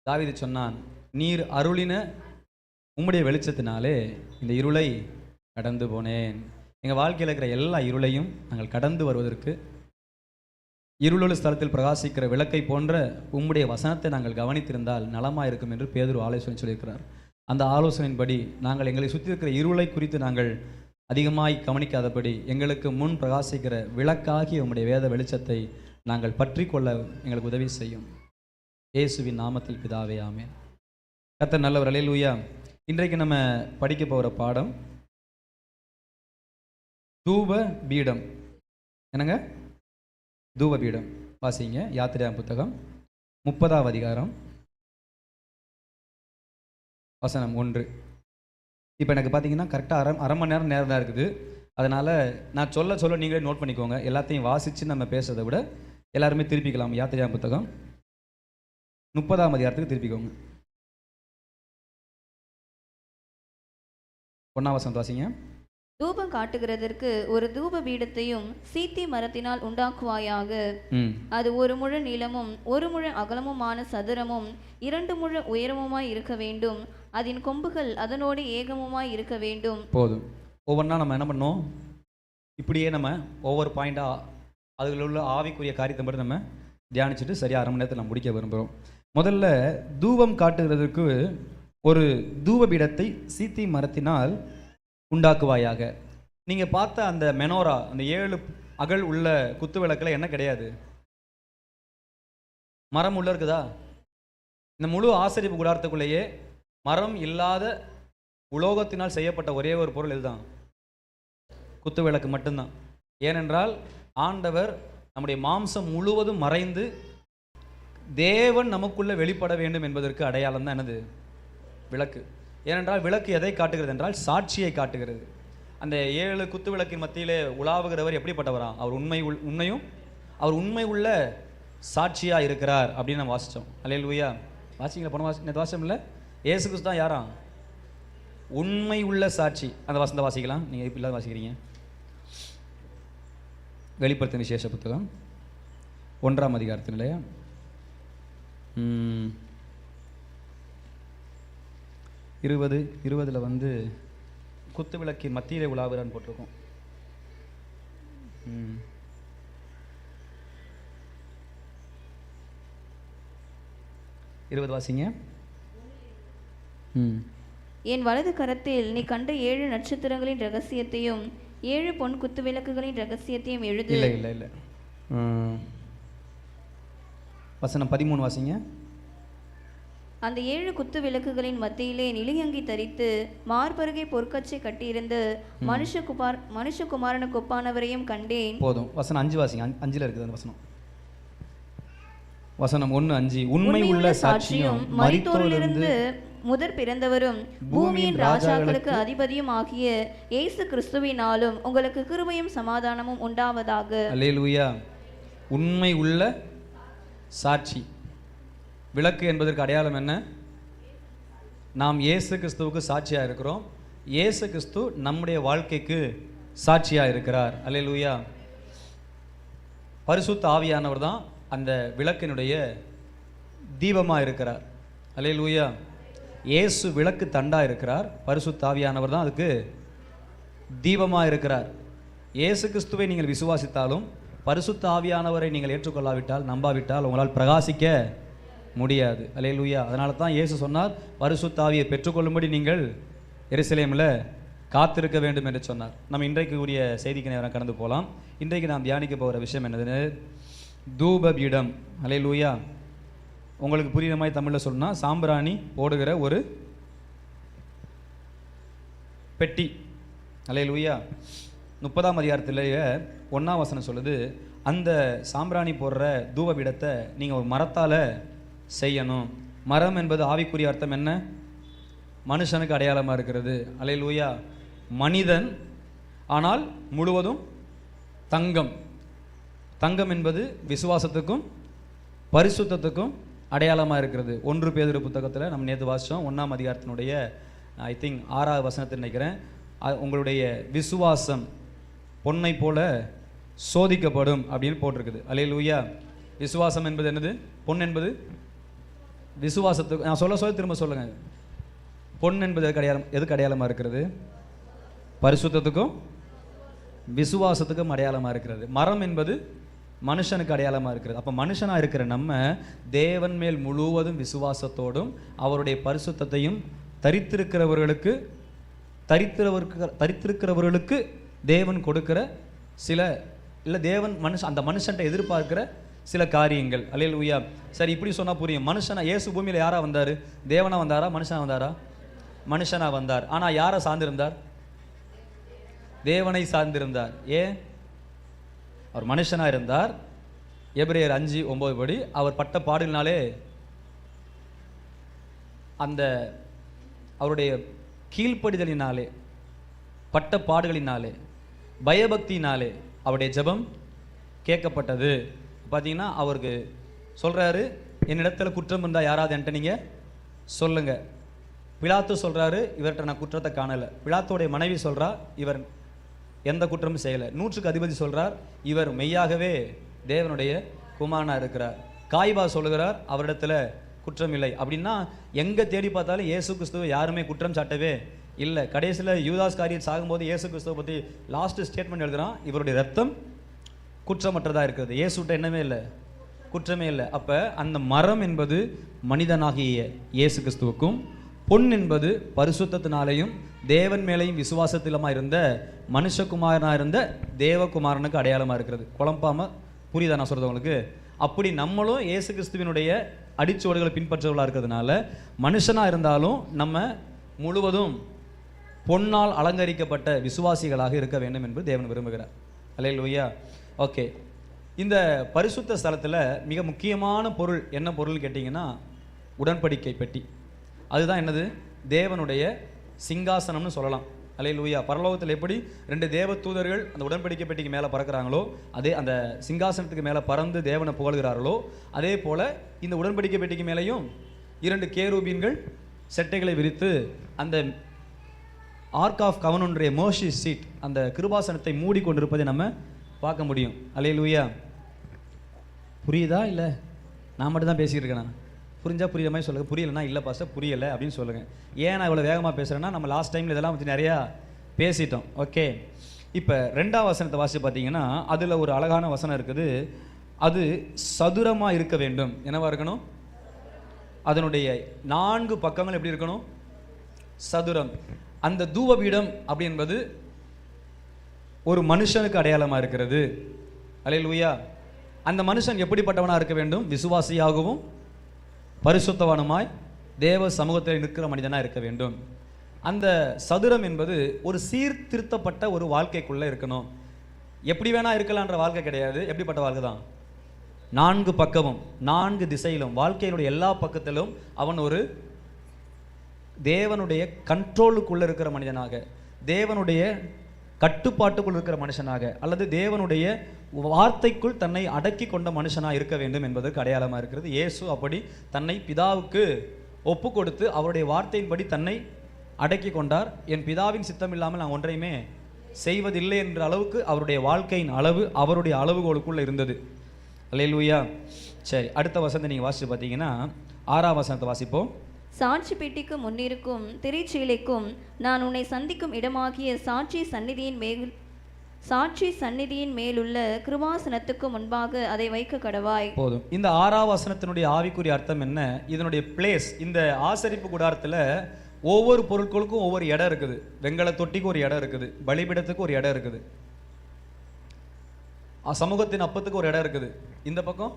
தாவீது சொன்னான், நீர் அருளின உம்முடைய வெளிச்சத்தினாலே இந்த இருளை கடந்து போனேன். எங்கள் வாழ்க்கையில் இருக்கிற எல்லா இருளையும் நாங்கள் கடந்து வருவதற்கு இருளுள்ள ஸ்தலத்தில் பிரகாசிக்கிற விளக்கை போன்ற உம்முடைய வசனத்தை நாங்கள் கவனித்திருந்தால் நலமாக இருக்கும் என்று பேதுரு ஆலோசனை சொல்லியிருக்கிறார். அந்த ஆலோசனையின்படி நாங்கள் எங்களை சுற்றி இருக்கிற இருளை குறித்து நாங்கள் அதிகமாய் கவனிக்காதபடி எங்களுக்கு முன் பிரகாசிக்கிற விளக்காகிய உம்முடைய வேத வெளிச்சத்தை நாங்கள் பற்றி கொள்ள எங்களுக்கு உதவி செய்யும். இயேசுவின் நாமத்தில் பிதாவே, ஆமென். கர்த்தர் நல்லவர். அல்லேலூயா. இன்றைக்கு நம்ம படிக்க போகிற பாடம் தூப பீடம். என்னங்க? தூப பீடம். வாசிங்க யாத்திரையாம் புத்தகம் 30ஆம் அதிகாரம் வசனம் 1. இப்போ எனக்கு பார்த்தீங்கன்னா கரெக்டாக அரை மணி நேரம் தான் இருக்குது. அதனால் நான் சொல்ல நீங்களே நோட் பண்ணிக்கோங்க. எல்லாத்தையும் வாசித்து நம்ம பேசுறதை விட எல்லாருமே திருப்பிக்கலாம். யாத்திரையாம் புத்தகம் 30ஆம் அதிகாரத்துக்கு திருப்பிக்கோங்க. 1ஆம் வசனம் வாசிங்க. தூபம் காட்டுகிறதற்கு ஒரு தூப பீடத்தையும் சீத்தி மரத்தினால் உண்டாக்குவாயாக. அது 1 முழ நீளமும் 1 முழ அகலமுமான சதுரமும் 2 முழ உயரமுமாய் இருக்க வேண்டும். அதன் கொம்புகள் அதனோடு ஏகமுமாய் இருக்க வேண்டும். போதும். ஒவ்வொன்றா நம்ம என்ன பண்ணோம், இப்படியே நம்ம ஒவ்வொரு பாயிண்டாக அதில் உள்ள ஆவிக்குரிய காரியத்தை மட்டும் நம்ம தியானிச்சுட்டு சரியாக அரை மணி நேரத்தில் நம்ம முடிக்க விரும்புகிறோம். முதல்ல தூபம் காட்டுகிறதுக்கு ஒரு தூப பீடத்தை சீத்தி மரத்தினால் உண்டாக்குவாயாக. நீங்கள் பார்த்த அந்த மெனோரா, அந்த 7 அகல் உள்ள குத்து விளக்கில் என்ன கிடையாது? மரம் உள்ள இருக்குதா? இந்த முழு ஆசரிப்பு கூடாரத்துக்குள்ளேயே மரம் இல்லாத உலோகத்தினால் செய்யப்பட்ட ஒரே ஒரு பொருள் இதுதான், குத்து விளக்கு மட்டும்தான். ஏனென்றால் ஆண்டவர் நம்முடைய மாம்சம் முழுவதும் மறைந்து தேவன் நமக்குள்ள வெளிப்பட வேண்டும் என்பதற்கு அடையாளம் தான் என்னது? விளக்கு. ஏனென்றால் விளக்கு எதை காட்டுகிறது என்றால் சாட்சியை காட்டுகிறது. அந்த 7 குத்து விளக்கின் மத்தியிலே உலாவுகிறவர் எப்படிப்பட்டவரா? அவர் உண்மையும் அவர் உண்மை உள்ள சாட்சியாக இருக்கிறார் அப்படின்னு நம்ம வாசித்தோம். அல்லேலூயா. வாசிங்களா? போன வாசம் இல்லை, இயேசு கிறிஸ்து தான் யாரா? உண்மை உள்ள சாட்சி. அந்த வசனத்தை வாசிக்கலாம். நீங்கள் இப்போ இல்லாத வாசிக்கிறீங்க. வெளிப்படுத்தும் விசேஷ புத்தகம் 1ஆம் அதிகாரத்திலே 20 வந்து குத்து விளக்கின் மத்தியிலே உலாவுறான்னு போட்டிருக்கோம். 20 வாசிங்க. என் வலது கரத்தில் நீ கண்ட 7 நட்சத்திரங்களின் ரகசியத்தையும் 7 பொன் குத்து விளக்குகளின் ரகசியத்தையும் எழுது. இல்லை வசனம் 13 வாசிங்க. அந்த 7 குத்து விளக்குகளின் மத்தியிலே நிலையங்கி தரித்து மார்பருகே பொற்கச்சை கட்டியிருந்து மனுஷகுமாரனுக்கு ஒப்பானவரையும் கண்டேன். போதும். வசனம் 5 வாசிங்க. 5ல் இருக்குது அந்த வசனம். வசனம் 1:5. உண்மை உள்ள சாட்சியும் மரித்தோரிலிருந்து முதற் பிறந்தவரும் பூமியின் ராஜாக்களுக்கு அதிபதியும் ஆகிய இயேசு கிறிஸ்துவினாலும் உங்களுக்கு கிருபையும் சமாதானமும் உண்டாவதாக. அல்லேலூயா. உண்மை உள்ள சாட்சி. விளக்கு என்பதற்கு அடையாளம் என்ன? நாம் இயேசு கிறிஸ்துவுக்கு சாட்சியாக இருக்கிறோம். இயேசு கிறிஸ்து நம்முடைய வாழ்க்கைக்கு சாட்சியாக இருக்கிறார். அல்லேலூயா. பரிசுத்த ஆவியானவர் தான் அந்த விளக்கினுடைய தீபமாக இருக்கிறார். அல்லேலூயா. இயேசு விளக்கு தண்டாக இருக்கிறார். பரிசுத்த ஆவியானவர் தான் அதுக்கு தீபமாக இருக்கிறார். இயேசு கிறிஸ்துவை நீங்கள் விசுவாசித்தாலும் பரிசுத்த ஆவியானவரை நீங்கள் ஏற்றுக்கொள்ளாவிட்டால், நம்பாவிட்டால் உங்களால் பிரகாசிக்க முடியாது. அல்லேலூயா. அதனால தான் இயேசு சொன்னார், பரிசுத்த ஆவியை பெற்றுக்கொள்ளும்படி நீங்கள் எருசலேமில் காத்திருக்க வேண்டும் என்று சொன்னார். நம்ம இன்றைக்கு உரிய செய்திக்கு நேரம் கடந்து போகலாம். இன்றைக்கு நாம் தியானிக்க போகிற விஷயம் என்னதுன்னு, தூப பீடம். அல்லேலூயா. உங்களுக்கு புரியுற மாதிரி தமிழில் சொன்னால் சாம்பிராணி போடுகிற ஒரு பெட்டி. அல்லேலூயா. 30ஆம் அதிகாரத்திலேயே 1ஆம் வசனம் சொல்லுது, அந்த சாம்பிராணி போடுற தூப பீடத்தை நீங்கள் ஒரு மரத்தால் செய்யணும். மரம் என்பது ஆவிக்குரிய அர்த்தம் என்ன? மனுஷனுக்கு அடையாளமாக இருக்கிறது. அல்லேலூயா. மனிதன், ஆனால் முழுவதும் தங்கம். தங்கம் என்பது விசுவாசத்துக்கும் பரிசுத்தத்துக்கும் அடையாளமாக இருக்கிறது. 1 பேதுரு புத்தகத்தில் நம்ம நேற்று வாசித்தோம். 1ஆம் அதிகாரத்தினுடைய ஐ திங்க் 6வது வசனத்தை நினைக்கிறேன். உங்களுடைய விசுவாசம் பொன்னை போல சோதிக்கப்படும் அப்படின்னு போட்டிருக்குது. அல்லேலூயா. விசுவாசம் என்பது என்னது? பொன் என்பது விசுவாசத்துக்கு நான் சொல்ல திரும்ப சொல்லுங்க. பொன் என்பது எதுக்கு அடையாளமாக இருக்கிறது? பரிசுத்தத்துக்கும் விசுவாசத்துக்கும் அடையாளமாக இருக்கிறது. மரம் என்பது மனுஷனுக்கு அடையாளமாக இருக்கிறது. அப்போ மனுஷனாக இருக்கிற நம்ம தேவன் மேல் முழுவதும் விசுவாசத்தோடும் அவருடைய பரிசுத்தத்தையும் தரித்திருக்கிறவர்களுக்கு தேவன் கொடுக்கிற சில இல்லை தேவன் அந்த மனுஷன்ட்ட எதிர்பார்க்கிற சில காரியங்கள். அல்லேலூயா. சரி, இப்படி சொன்னால் புரியும். இயேசு பூமியில் யாரா வந்தார்? தேவனா வந்தாரா மனுஷனா வந்தாரா? மனுஷனா வந்தார். ஆனால் யாரை சார்ந்திருந்தார்? தேவனை சார்ந்திருந்தார். ஏன்? அவர் மனுஷனாக இருந்தார். எபிரேயர் 5:9 படி அவர் பட்ட பாடுகளினாலே, அந்த அவருடைய கீழ்ப்படிதலினாலே, பட்ட பாடுகளினாலே, பயபக்தியினாலே அவருடைய ஜெபம் கேட்கப்பட்டது. பார்த்தீங்கன்னா அவருக்கு சொல்கிறாரு, என்னிடத்துல குற்றம் இருந்தால் யாராவது என்கிட்ட நீங்கள் சொல்லுங்கள். பிலாத்து சொல்கிறாரு, இவர்கிட்ட நான் குற்றத்தை காணலை. பிலாத்தோடைய மனைவி சொல்கிறா, இவர் எந்த குற்றமும் செய்யலை. 100க்கு அதிபதி சொல்கிறார், இவர் மெய்யாகவே தேவனுடைய குமாரனாக இருக்கிறார். காய்பா சொல்லுகிறார், அவரிடத்துல குற்றம் இல்லை. அப்படின்னா எங்கே தேடி பார்த்தாலும் இயேசு கிறிஸ்துவை யாருமே குற்றம் சாட்டவே இல்லை. கடைசியில் யூதாஸ் காரியர் சாகும்போது இயேசு கிறிஸ்துவை பற்றி லாஸ்ட் ஸ்டேட்மெண்ட் எழுதுகிறான், இவருடைய ரத்தம் குற்றமற்றதாக இருக்கிறது. இயேசுட்ட என்னமே இல்லை, குற்றமே இல்லை. அப்போ அந்த மரம் என்பது மனிதனாகிய இயேசு கிறிஸ்துவுக்கும், பொன் என்பது பரிசுத்தத்தினாலேயும் தேவன் மேலேயும் விசுவாசத்திலுமா இருந்த மனுஷகுமாரனாக இருந்த தேவகுமாரனுக்கு அடையாளமாக இருக்கிறது. குழம்பாமல் புரியுதா நான் சொல்கிறது உங்களுக்கு? அப்படி நம்மளும் இயேசு கிறிஸ்துவினுடைய அடிச்சுவடுகளை பின்பற்றவர்களாக இருக்கிறதுனால மனுஷனாக இருந்தாலும் நம்ம முழுவதும் பொன்னால் அலங்கரிக்கப்பட்ட விசுவாசிகளாக இருக்க வேண்டும் என்று தேவன் விரும்புகிறார். அல்லேலூயா. ஓகே, இந்த பரிசுத்த ஸ்தலத்தில் மிக முக்கியமான பொருள் என்ன பொருள் கேட்டிங்கன்னா, உடன்படிக்கை பெட்டி. அதுதான் என்னது? தேவனுடைய சிங்காசனம்னு சொல்லலாம். அல்லேலூயா. பரலோகத்தில் எப்படி 2 தேவ தூதர்கள் அந்த உடன்படிக்கை பெட்டிக்கு மேலே பறக்கிறாங்களோ, அதே அந்த சிங்காசனத்துக்கு மேலே பறந்து தேவனை புகழ்கிறார்களோ, அதே போல் இந்த உடன்படிக்கை பெட்டிக்கு மேலேயும் 2 கேரூபீன்கள் செட்டைகளை விரித்து அந்த ஆர்க் ஆஃப் கவனுடைய மோஷி சீட், அந்த கிருபாசனத்தை மூடி கொண்டிருப்பதை நம்ம பார்க்க முடியும். அல்லேலூயா. புரியுதா? இல்லை நான் மட்டும் தான் பேசிகிட்டு இருக்கேன். புரிஞ்சால் புரியுற மாதிரி சொல்லுங்கள், புரியலைன்னா இல்லை பாஸ்டர் புரியலை அப்படின்னு சொல்லுங்கள். ஏன் நான் இவ்வளோ வேகமாக பேசுகிறேன்னா, நம்ம லாஸ்ட் டைமில் இதெல்லாம் பற்றி நிறையா பேசிட்டோம். ஓகே, இப்போ 2ஆம் வசனத்தை வாசி பார்த்தீங்கன்னா அதில் ஒரு அழகான வசனம் இருக்குது. அது சதுரமாக இருக்க வேண்டும். என்னவா இருக்கணும்? அதனுடைய 4 பக்கங்கள் எப்படி இருக்கணும்? சதுரம். அந்த தூபபீடம் அப்படி என்பது ஒரு மனுஷனுக்கு அடையாளமாக இருக்கிறது. அல்லேலூயா. அந்த மனுஷன் எப்படிப்பட்டவனாக இருக்க வேண்டும்? விசுவாசியாகவும் பரிசுத்தவானுமாய் தேவ சமூகத்தில் நிற்கிற மனிதனாக இருக்க வேண்டும். அந்த சதுரம் என்பது ஒரு சீர்திருத்தப்பட்ட ஒரு வாழ்க்கைக்குள்ளே இருக்கணும். எப்படி வேணா இருக்கலான்ற வாழ்க்கை கிடையாது. எப்படிப்பட்ட வாழ்க்கை தான்? 4 பக்கமும் 4 திசையிலும் வாழ்க்கையினுடைய எல்லா பக்கத்திலும் அவன் ஒரு தேவனுடைய கண்ட்ரோலுக்குள்ளே இருக்கிற மனிதனாக, தேவனுடைய கட்டுப்பாட்டுக்குள் இருக்கிற மனுஷனாக, அல்லது தேவனுடைய வார்த்தைக்குள் தன்னை அடக்கி கொண்ட மனுஷனாக இருக்க வேண்டும் என்பதற்கு அடையாளமாக இருக்கிறது. இயேசு அப்படி தன்னை பிதாவுக்கு ஒப்பு கொடுத்து அவருடைய வார்த்தையின்படி தன்னை அடக்கி கொண்டார். என் பிதாவின் சித்தம் இல்லாமல் நான் ஒன்றையுமே செய்வதில்லை என்ற அளவுக்கு அவருடைய வாழ்க்கையின் அளவு அவருடைய அளவுகோலுக்குள்ள இருந்தது. அல்லேலூயா. சரி, அடுத்த வசனத்தை நீங்கள் வாசித்து பார்த்தீங்கன்னா 6ஆம் வசனத்தை வாசிப்போம். சாட்சி பெட்டிக்கு முன்னிருக்கும் திரைச்சீலைக்கும் நான் உன்னை சந்திக்கும் இடமாகிய சாட்சி சந்நிதியின் மேலுள்ள கிருபாசனத்துக்கு முன்பாக அதை வைக்க கடவாய். போதும். இந்த 6ஆம் வசனத்தினுடைய ஆவிக்குரிய அர்த்தம் என்ன? இதனுடைய பிளேஸ், இந்த ஆசரிப்பு கூடாரத்தில் ஒவ்வொரு பொருட்களுக்கும் ஒவ்வொரு இடம் இருக்குது. வெங்கல தொட்டிக்கு ஒரு இடம் இருக்குது, பலிபீடத்துக்கு ஒரு இடம் இருக்குது, சமூகத்தின் அப்பத்துக்கு ஒரு இடம் இருக்குது, இந்த பக்கம்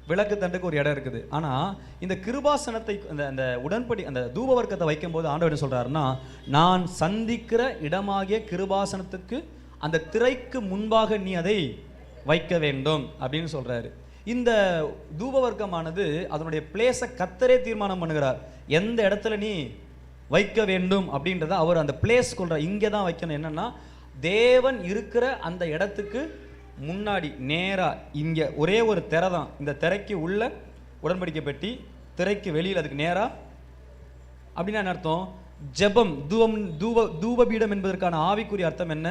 விளக்கு தண்டுக்கு ஒரு இடம் இருக்குது. ஆனால் இந்த கிருபாசனத்தை அந்த உடன்படி அந்த தூப வர்க்கத்தை வைக்கும்போது ஆண்டவர் என்ன சொல்கிறாருன்னா, நான் சந்திக்கிற இடமாகிய கிருபாசனத்துக்கு அந்த திரைக்கு முன்பாக நீ அதை வைக்க வேண்டும் அப்படின்னு சொல்கிறாரு. இந்த தூப வர்க்கமானது அதனுடைய பிளேஸை கர்த்தரே தீர்மானம் பண்ணுகிறார். எந்த இடத்துல நீ வைக்க வேண்டும் அப்படின்றத அவர் அந்த பிளேஸ் சொல்கிறார். இங்கே தான் வைக்கணும். என்னென்னா, தேவன் இருக்கிற அந்த இடத்துக்கு முன்னாடி நேராக இங்கே ஒரே ஒரு திரை தான். இந்த திரைக்கு உள்ள உடன்படிக்கை பெட்டி, திரைக்கு வெளியில் அதுக்கு நேராக. அப்படின்னா என்ன அர்த்தம்? ஜெபம், தூபபீடம் என்பதற்கான ஆவிக்குரிய அர்த்தம் என்ன?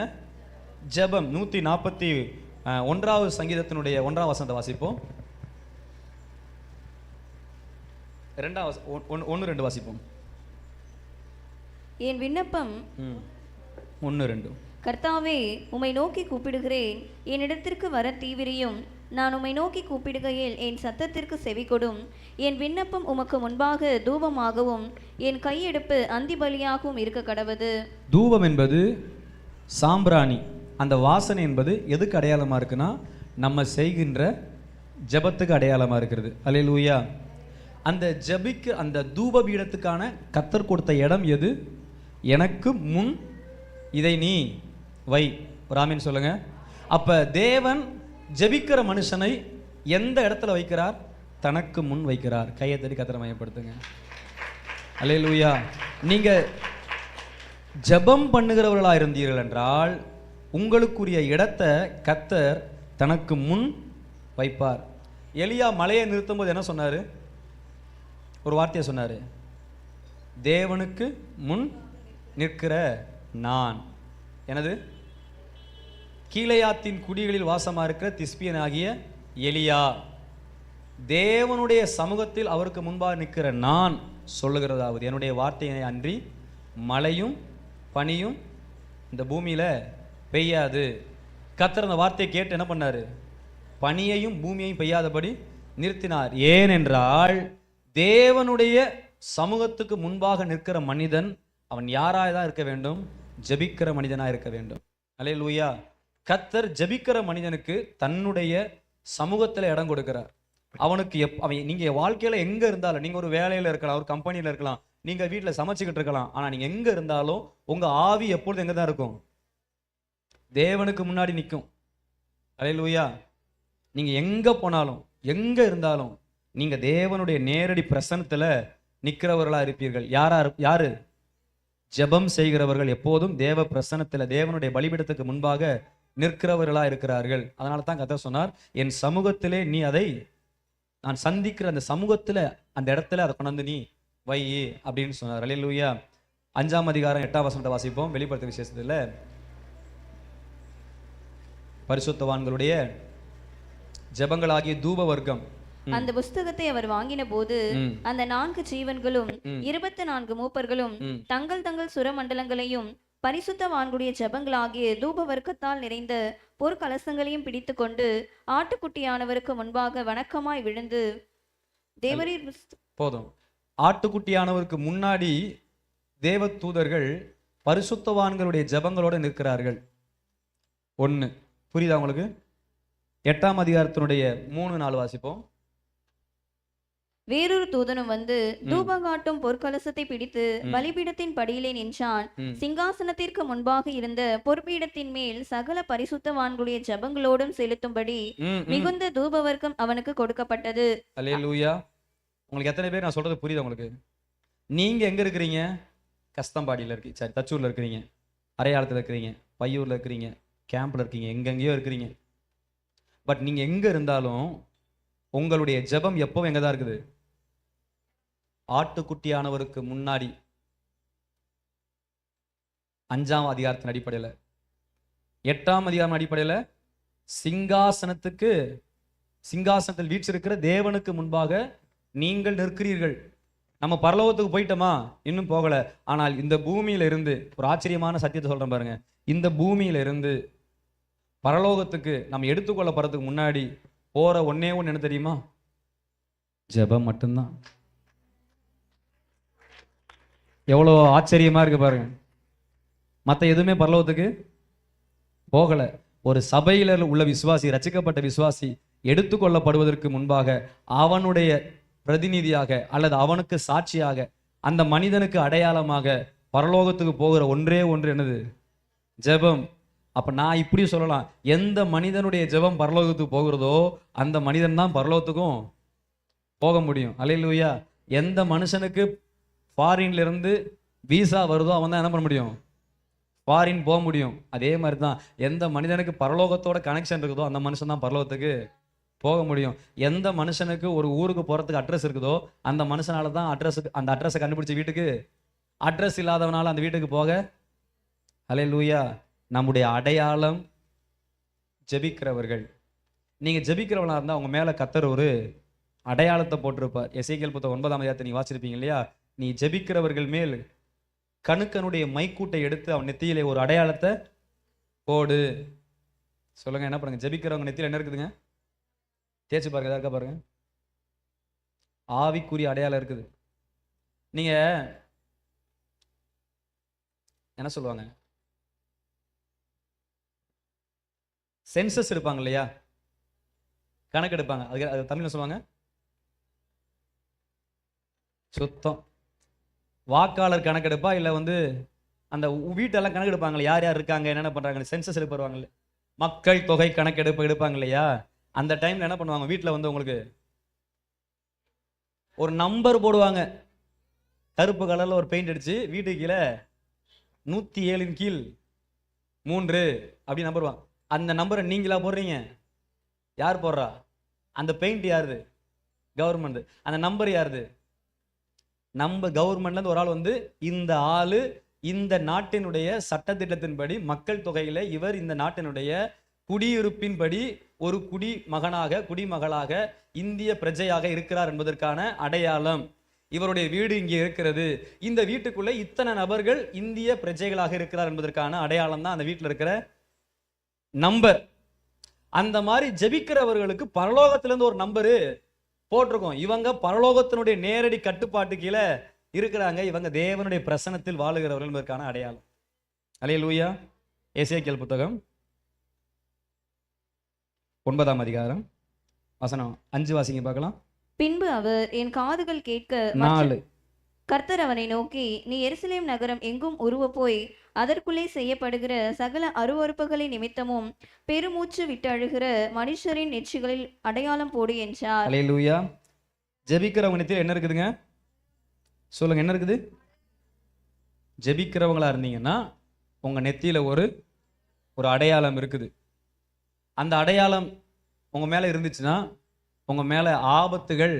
ஜெபம். 141வது சங்கீதத்தினுடைய 1ஆம் வசனத்தை வாசிப்போம். ஒன்று ரெண்டு வாசிப்போம். என் விண்ணப்பம் 1-2. கர்த்தாவே, உம்மை நோக்கி கூப்பிடுகிறேன், என்னிடத்திற்கு வர தீவிரியும். நான் உம்மை நோக்கி கூப்பிடுகையில் என் சத்தத்திற்கு செவிகொடும். என் விண்ணப்பம் உமக்கு முன்பாக தூபமாகவும் என் கையெடுப்பு அந்தி பலியாகவும் இருக்க கடவது. தூபம் என்பது சாம்பிராணி. அந்த வாசனை என்பது எதுக்கு அடையாளமாக இருக்குன்னா, நம்ம செய்கின்ற ஜெபத்துக்கு அடையாளமாக இருக்கிறது. அல்லேலூயா. அந்த அந்த தூப பீடத்துக்கான கர்த்தர் கொடுத்த இடம் எது? எனக்கு முன் இதை நீ வை. ஒரு ஆமீன் சொல்லுங்க. அப்ப தேவன் ஜெபிக்கிற மனுஷனை எந்த இடத்துல வைக்கிறார்? தனக்கு முன் வைக்கிறார். கையை தட்டி கர்த்தரை மையப்படுத்துங்க. அல்லேலூயா. நீங்க ஜெபம் பண்ணுகிறவர்களாக இருந்தீர்கள் என்றால் உங்களுக்குரிய இடத்தை கர்த்தர் தனக்கு முன் வைப்பார். எலியா மலையை நிறுத்தும் போது என்ன சொன்னாரு? ஒரு வார்த்தையை சொன்னாரு, தேவனுக்கு முன் நிற்கிற நான். எனது கீலேயாத்தின் குடிகளில் வாசமா இருக்கிற திஸ்பியன் ஆகிய எலியா, தேவனுடைய சமூகத்தில் அவருக்கு முன்பாக நிற்கிற நான் சொல்லுகிறதாவது, என்னுடைய வார்த்தையை அன்றி மழையும் பனியும் இந்த பூமியில பெய்யாது. கர்த்தர் அந்த வார்த்தையை கேட்டு என்ன பண்ணாரு? பனியையும் பூமியையும் பெய்யாதபடி நிறுத்தினார். ஏனென்றால் தேவனுடைய சமூகத்துக்கு முன்பாக நிற்கிற மனிதன் அவன் யாராக தான் இருக்க வேண்டும்? ஜெபிக்கிற மனிதனாக இருக்க வேண்டும். அல்லேலூயா. கர்த்தர் ஜெபிக்கிற மனிதனுக்கு தன்னுடைய சமூகத்தில் இடம் கொடுக்கிறார். அவனுக்கு அவன் நீங்க வாழ்க்கையில எங்க இருந்தாலும், நீங்க ஒரு வேலையில இருக்கலாம், ஒரு கம்பெனியில இருக்கலாம், நீங்க வீட்டில் சமைச்சுக்கிட்டு இருக்கலாம், ஆனா நீங்க எங்க இருந்தாலும் உங்க ஆவி எப்பொழுது எங்க தான் இருக்கும்? தேவனுக்கு முன்னாடி நிற்கும். அல்லேலூயா. நீங்க எங்க போனாலும் எங்க இருந்தாலும் நீங்க தேவனுடைய நேரடி பிரசன்னத்துல நிற்கிறவர்களா இருப்பீர்கள். யாரு? ஜெபம் செய்கிறவர்கள் எப்போதும் தேவ பிரசன்னத்துல தேவனுடைய பலிபீடத்துக்கு முன்பாக நிற்கிறவர்களா இருக்கிறார்கள். அதனால தான் கர்த்தர் சொன்னார், என் சமூகத்திலே நீ அதை நான் சந்திக்கிற அந்த சமூகத்துல அந்த இடத்துல அதை கொண்டு நீ வை அப்படின்னு சொன்னார். அல்லேலூயா. 5ஆம் அதிகாரம் 8ஆம் வசனத்தை வாசிப்போம். வெளிப்படுத்த விசேஷத்துல பரிசுத்தவான்களுடைய ஜெபங்களாகிய தூப வர்க்கம். அந்த புஸ்தகத்தை அவர் வாங்கின போது அந்த 4 ஜீவன்களும் 24 மூப்பர்களும் தங்கள் தங்கள் சுரமண்டலங்களையும் பரிசுத்தவான்களுடைய ஜெபங்களாகிய தூப வர்க்கத்தால் நிறைந்த பொற்கலசங்களையும் பிடித்து கொண்டு ஆட்டுக்குட்டியானவருக்கு முன்பாக வணக்கமாய் விழுந்து தேவரீர். போதும். ஆட்டுக்குட்டியானவருக்கு முன்னாடி தேவ தூதர்கள் பரிசுத்தவான்களுடைய ஜெபங்களோட நிற்கிறார்கள். 1 புரியுதா உங்களுக்கு? 8ஆம் அதிகாரத்தினுடைய 3-4 வாசிப்போம். வேறொரு தூதனும் வந்து தூபங்காட்டும் பொற்கலசத்தை பிடித்து பலிபீடத்தின் படியிலே நின்றான். சிங்காசனத்திற்கு முன்பாக இருந்த பொற்பீடத்தின் மேல் சகல பரிசுத்தவான்களுடைய ஜெபங்களோடும் செலுத்தும்படி மிகுந்த தூபவர்க்கம் அவனுக்கு கொடுக்கப்பட்டது. அல்லேலூயா. உங்களுக்கு எத்தனை பேர் நான் சொல்றது புரியுது உங்களுக்கு? நீங்க எங்க இருக்கிறீங்க? கஸ்தம்பாடியில் இருக்கீங்க, சரி தச்சூர்ல இருக்கிறீங்க, அரையாளத்தில் இருக்கிறீங்க, பையூர்ல இருக்கிறீங்க, கேம்ப்ல இருக்கீங்க, எங்கெங்கேயோ இருக்கிறீங்க. பட் நீங்க எங்க இருந்தாலும் உங்களுடைய ஜெபம் எப்பவும் எங்க தான் இருக்குது? ஆட்டுக்குட்டியானவருக்கு முன்னாடி. 5ஆம் அதிகாரத்தின் அடிப்படையில், 8ஆம் அதிகாரம் அடிப்படையில் சிங்காசனத்தில் வீற்றிருக்கிற தேவனுக்கு முன்பாக நீங்கள் நிற்கிறீர்கள். நம்ம பரலோகத்துக்கு போயிட்டோமா? இன்னும் போகல. ஆனால் இந்த பூமியில இருந்து ஒரு ஆச்சரியமான சத்தியத்தை சொல்றேன் பாருங்க. இந்த பூமியில இருந்து பரலோகத்துக்கு நம்ம எடுத்துக்கொள்ள போறதுக்கு முன்னாடி போற ஒன்னே ஒன்று என்ன தெரியுமா? ஜெபம் மட்டும்தான். எவ்வளோ ஆச்சரியமா இருக்கு பாருங்க. மற்ற எதுவுமே பரலோகத்துக்கு போகல. ஒரு சபையில உள்ள விசுவாசி, ரட்சிக்கப்பட்ட விசுவாசி எடுத்துக்கொள்ளப்படுவதற்கு முன்பாக அவனுடைய பிரதிநிதியாக அல்லது அவனுக்கு சாட்சியாக, அந்த மனிதனுக்கு அடையாளமாக பரலோகத்துக்கு போகிற ஒன்றே ஒன்று என்னது? ஜெபம். அப்ப நான் இப்படி சொல்லலாம், எந்த மனிதனுடைய ஜெபம் பரலோகத்துக்கு போகிறதோ அந்த மனிதன் தான் பரலோகத்துக்கும் போக முடியும். அல்லேலூயா. எந்த மனுஷனுக்கு ஃபாரின்ல இருந்து வீசா வருதோ அவன் தான் என்ன பண்ண முடியும்? ஃபாரின் போக முடியும். அதே மாதிரி தான் எந்த மனிதனுக்கு பரலோகத்தோட கனெக்ஷன் இருக்குதோ அந்த மனுஷன் தான் பரலோகத்துக்கு போக முடியும். எந்த மனுஷனுக்கு ஒரு ஊருக்கு போறதுக்கு அட்ரஸ் இருக்குதோ அந்த மனுஷனால தான் அந்த அட்ரஸை கண்டுபிடிச்ச வீட்டுக்கு, அட்ரஸ் இல்லாதவனால அந்த வீட்டுக்கு போக. அல்லேலூயா. நம்முடைய அடையாளம் ஜெபிக்கிறவர்கள். நீங்க ஜெபிக்கிறவனா இருந்தா அவங்க மேல கர்த்தர் ஒரு அடையாளத்தை போட்டிருப்பார். எசேக்கியேல் புத்தகம் 9ஆம் அதிகாரத்தை நீ வாசிருப்பீங்க இல்லையா? நீ ஜெபிக்கிறவர்கள் மேல் கணுக்கனுடைய மைக்கூட்டை எடுத்து அவன் நெத்தியிலே ஒரு அடையாளத்தை போடு. சொல்லுங்க, என்ன பண்ணுங்க? ஜெபிக்கிறவங்க நெத்தியில என்ன இருக்குதுங்க? தேய்ச்சி பாருங்க, எதா இருக்கா பாருங்க. ஆவிக்குரிய அடையாளம் இருக்குது. நீங்க என்ன சொல்லுவாங்க, சென்சஸ் எடுப்பாங்க இல்லையா? கணக்கு எடுப்பாங்க. அது தமிழ்ல சொல்லுவாங்க சுத்தம். வாக்காளர் கணக்கெடுப்பா இல்லை அந்த வீட்டெல்லாம் கணக்கெடுப்பாங்களே, யார் யார் இருக்காங்க, என்னென்ன பண்றாங்க, சென்சஸ் எடுப்பாங்கல்ல, மக்கள் தொகை கணக்கெடுப்பு எடுப்பாங்க இல்லையா? அந்த டைம்ல என்ன பண்ணுவாங்க, வீட்டில் உங்களுக்கு ஒரு நம்பர் போடுவாங்க. கருப்பு கலர்ல ஒரு பெயிண்ட் அடிச்சு வீட்டுக்கு கீழே 107 கீழ் 3 அப்படி நம்பர் வாங்க. அந்த நம்பரை நீங்களா போடுறீங்க? யார் போடுறா? அந்த பெயிண்ட் யாருது? கவர்மெண்ட். அந்த நம்பர் யாருது? நம்ம கவர்மெண்ட்ல இருந்து ஒரு ஆள் இந்த ஆளு இந்த நாட்டினுடைய சட்டத்திட்டத்தின்படி மக்கள் தொகையில இவர் இந்த நாட்டினுடைய குடியிருப்பின்படி ஒரு குடிமகளாக இந்திய பிரஜையாக இருக்கிறார் என்பதற்கான அடையாளம். இவருடைய வீடு இங்கே இருக்கிறது, இந்த வீட்டுக்குள்ள இத்தனை நபர்கள் இந்திய பிரஜைகளாக இருக்கிறார் என்பதற்கான அடையாளம் தான் அந்த வீட்டில் இருக்கிற நம்பர். அந்த மாதிரி ஜெபிக்கிறவர்களுக்கு பரலோகத்திலிருந்து ஒரு நம்பரு போட்டிருக்கோம். இவங்க பரலோகத்தினுடைய நேரடி கட்டுப்பாட்டு கீழே இருக்கிறாங்க, இவங்க தேவனுடைய பிரசன்னத்தில் வாழுகிறவர்கள் என்பதற்கான அடையாளம். அல்லேலூயா. எசேக்கியேல் புத்தகம் 9ஆம் அதிகாரம் வசனம் 5 வாசிங்க பார்க்கலாம். பின்பு அவர் என் காதுகள் கேட்க 4. கர்த்தர் அவனை நோக்கி, நீ எருசலேம் நகரம் எங்கும் உருவ போய் அதற்குள்ளே செய்யப்படுகிற சகல அருவருப்புகளை நிமித்தமும் பெருமூச்சு விட்டு அழுகிற மனுஷரின் நெற்றிகளில் அடையாளம் போடு என்றார். அல்லேலூயா. ஜெபிக்கிறவங்க நெத்தியில என்ன இருக்குதுங்க? சொல்லுங்க, என்ன இருக்குது? ஜெபிக்கிறவங்களா இருந்தீங்கன்னா உங்க நெத்தியில ஒரு அடையாளம் இருக்குது. அந்த அடையாளம் உங்க மேல இருந்துச்சுன்னா உங்க மேல ஆபத்துகள்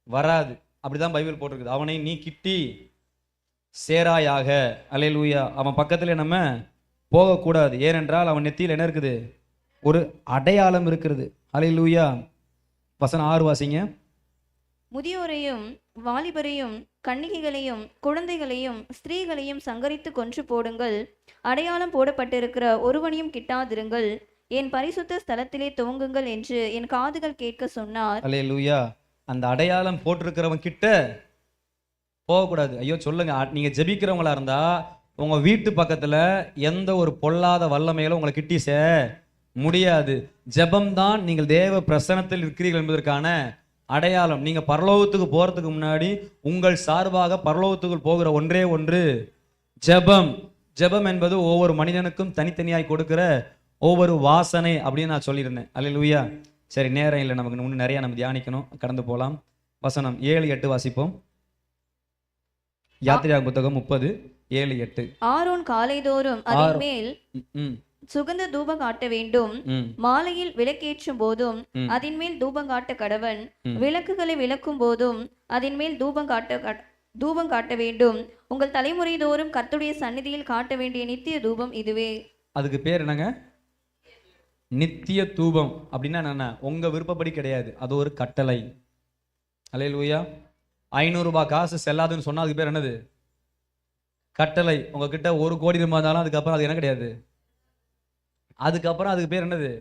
வராது. அப்படிதான் பைபிள் போட்டிருக்குது. அவனை நீ கிட்டி சேராயாக. அல்லேலூயா. அவன் பக்கத்துல நம்ம போகக்கூடாது. ஏனென்றால் அவன் நெத்தியில் என்ன இருக்குது? ஒரு அடையாளம் இருக்கிறது. அல்லேலூயா. வசனம் 6 வாசிங்க. முதியோரையும் வாலிபரையும் கன்னிகைகளையும் குழந்தைகளையும் ஸ்திரீகளையும் சங்கரித்து கொன்று போடுங்கள். அடையாளம் போடப்பட்டிருக்கிற ஒருவனையும் கிட்டாதிருங்கள். என் பரிசுத்த ஸ்தலத்திலே துவங்குங்கள் என்று என் காதுகள் கேட்க சொன்னார். அல்லேலூயா. அந்த அடையாளம் போட்டிருக்கிறவன் கிட்ட போகக்கூடாது. ஐயோ சொல்லுங்க, நீங்க ஜெபிக்கிறவங்களா இருந்தா உங்க வீட்டு பக்கத்துல எந்த ஒரு பொல்லாத வல்லமையில உங்களை கிட்டிச முடியாது. ஜெபம்தான் நீங்கள் தேவ பிரசன்னத்தில் இருக்கிறீர்கள் என்பதற்கான அடையாளம். நீங்க பரலோகத்துக்கு போறதுக்கு முன்னாடி உங்கள் சார்பாக பரலோகத்துக்குள் போகிற ஒன்றே ஒன்று ஜெபம். ஜெபம் என்பது ஒவ்வொரு மனிதனுக்கும் தனித்தனியாய் கொடுக்கிற ஒவ்வொரு வாசனை அப்படின்னு நான் சொல்லியிருந்தேன். அல்லேலூயா. சரி, நேரம் இல்லை, நமக்கு இன்னும் நிறைய நம்ம தியானிக்கணும், கடந்து போகலாம். வசனம் 7, 8 வாசிப்போம். யாத்திரையாகமம் புத்தகம் 30, 7, 8. ஆரோன் காலைதோறும் அதன் மேல் சுகந்த தூபம் காட்ட வேண்டும். மாலையில் விளக்கேற்றும் போதும் அதன் மேல் தூபம் காட்ட கடவன். விளக்குகளை விளக்கும் போதும் அதன் மேல் தூபம் காட்ட வேண்டும். உங்கள் தலைமுறை தோறும் கர்த்தருடைய சந்நிதியில் காட்ட வேண்டிய நித்திய தூபம் இதுவே. அதுக்கு பேர் என்னங்க? நித்திய தூபம். அப்படின்னா என்ன? உங்க விருப்பப்படி கிடையாது, அது ஒரு கட்டளை. அல்லேலூயா. 500 ரூபாய் காசு செல்லாதுன்னு சொன்னா அதுக்கு பேர் என்னது? கட்டளை. உங்ககிட்ட 1 கோடி இருந்தாலும் அதுக்கப்புறம் அது என்ன கிடையாது. அதுக்கப்புறம் அதுக்கு பேர் என்னது?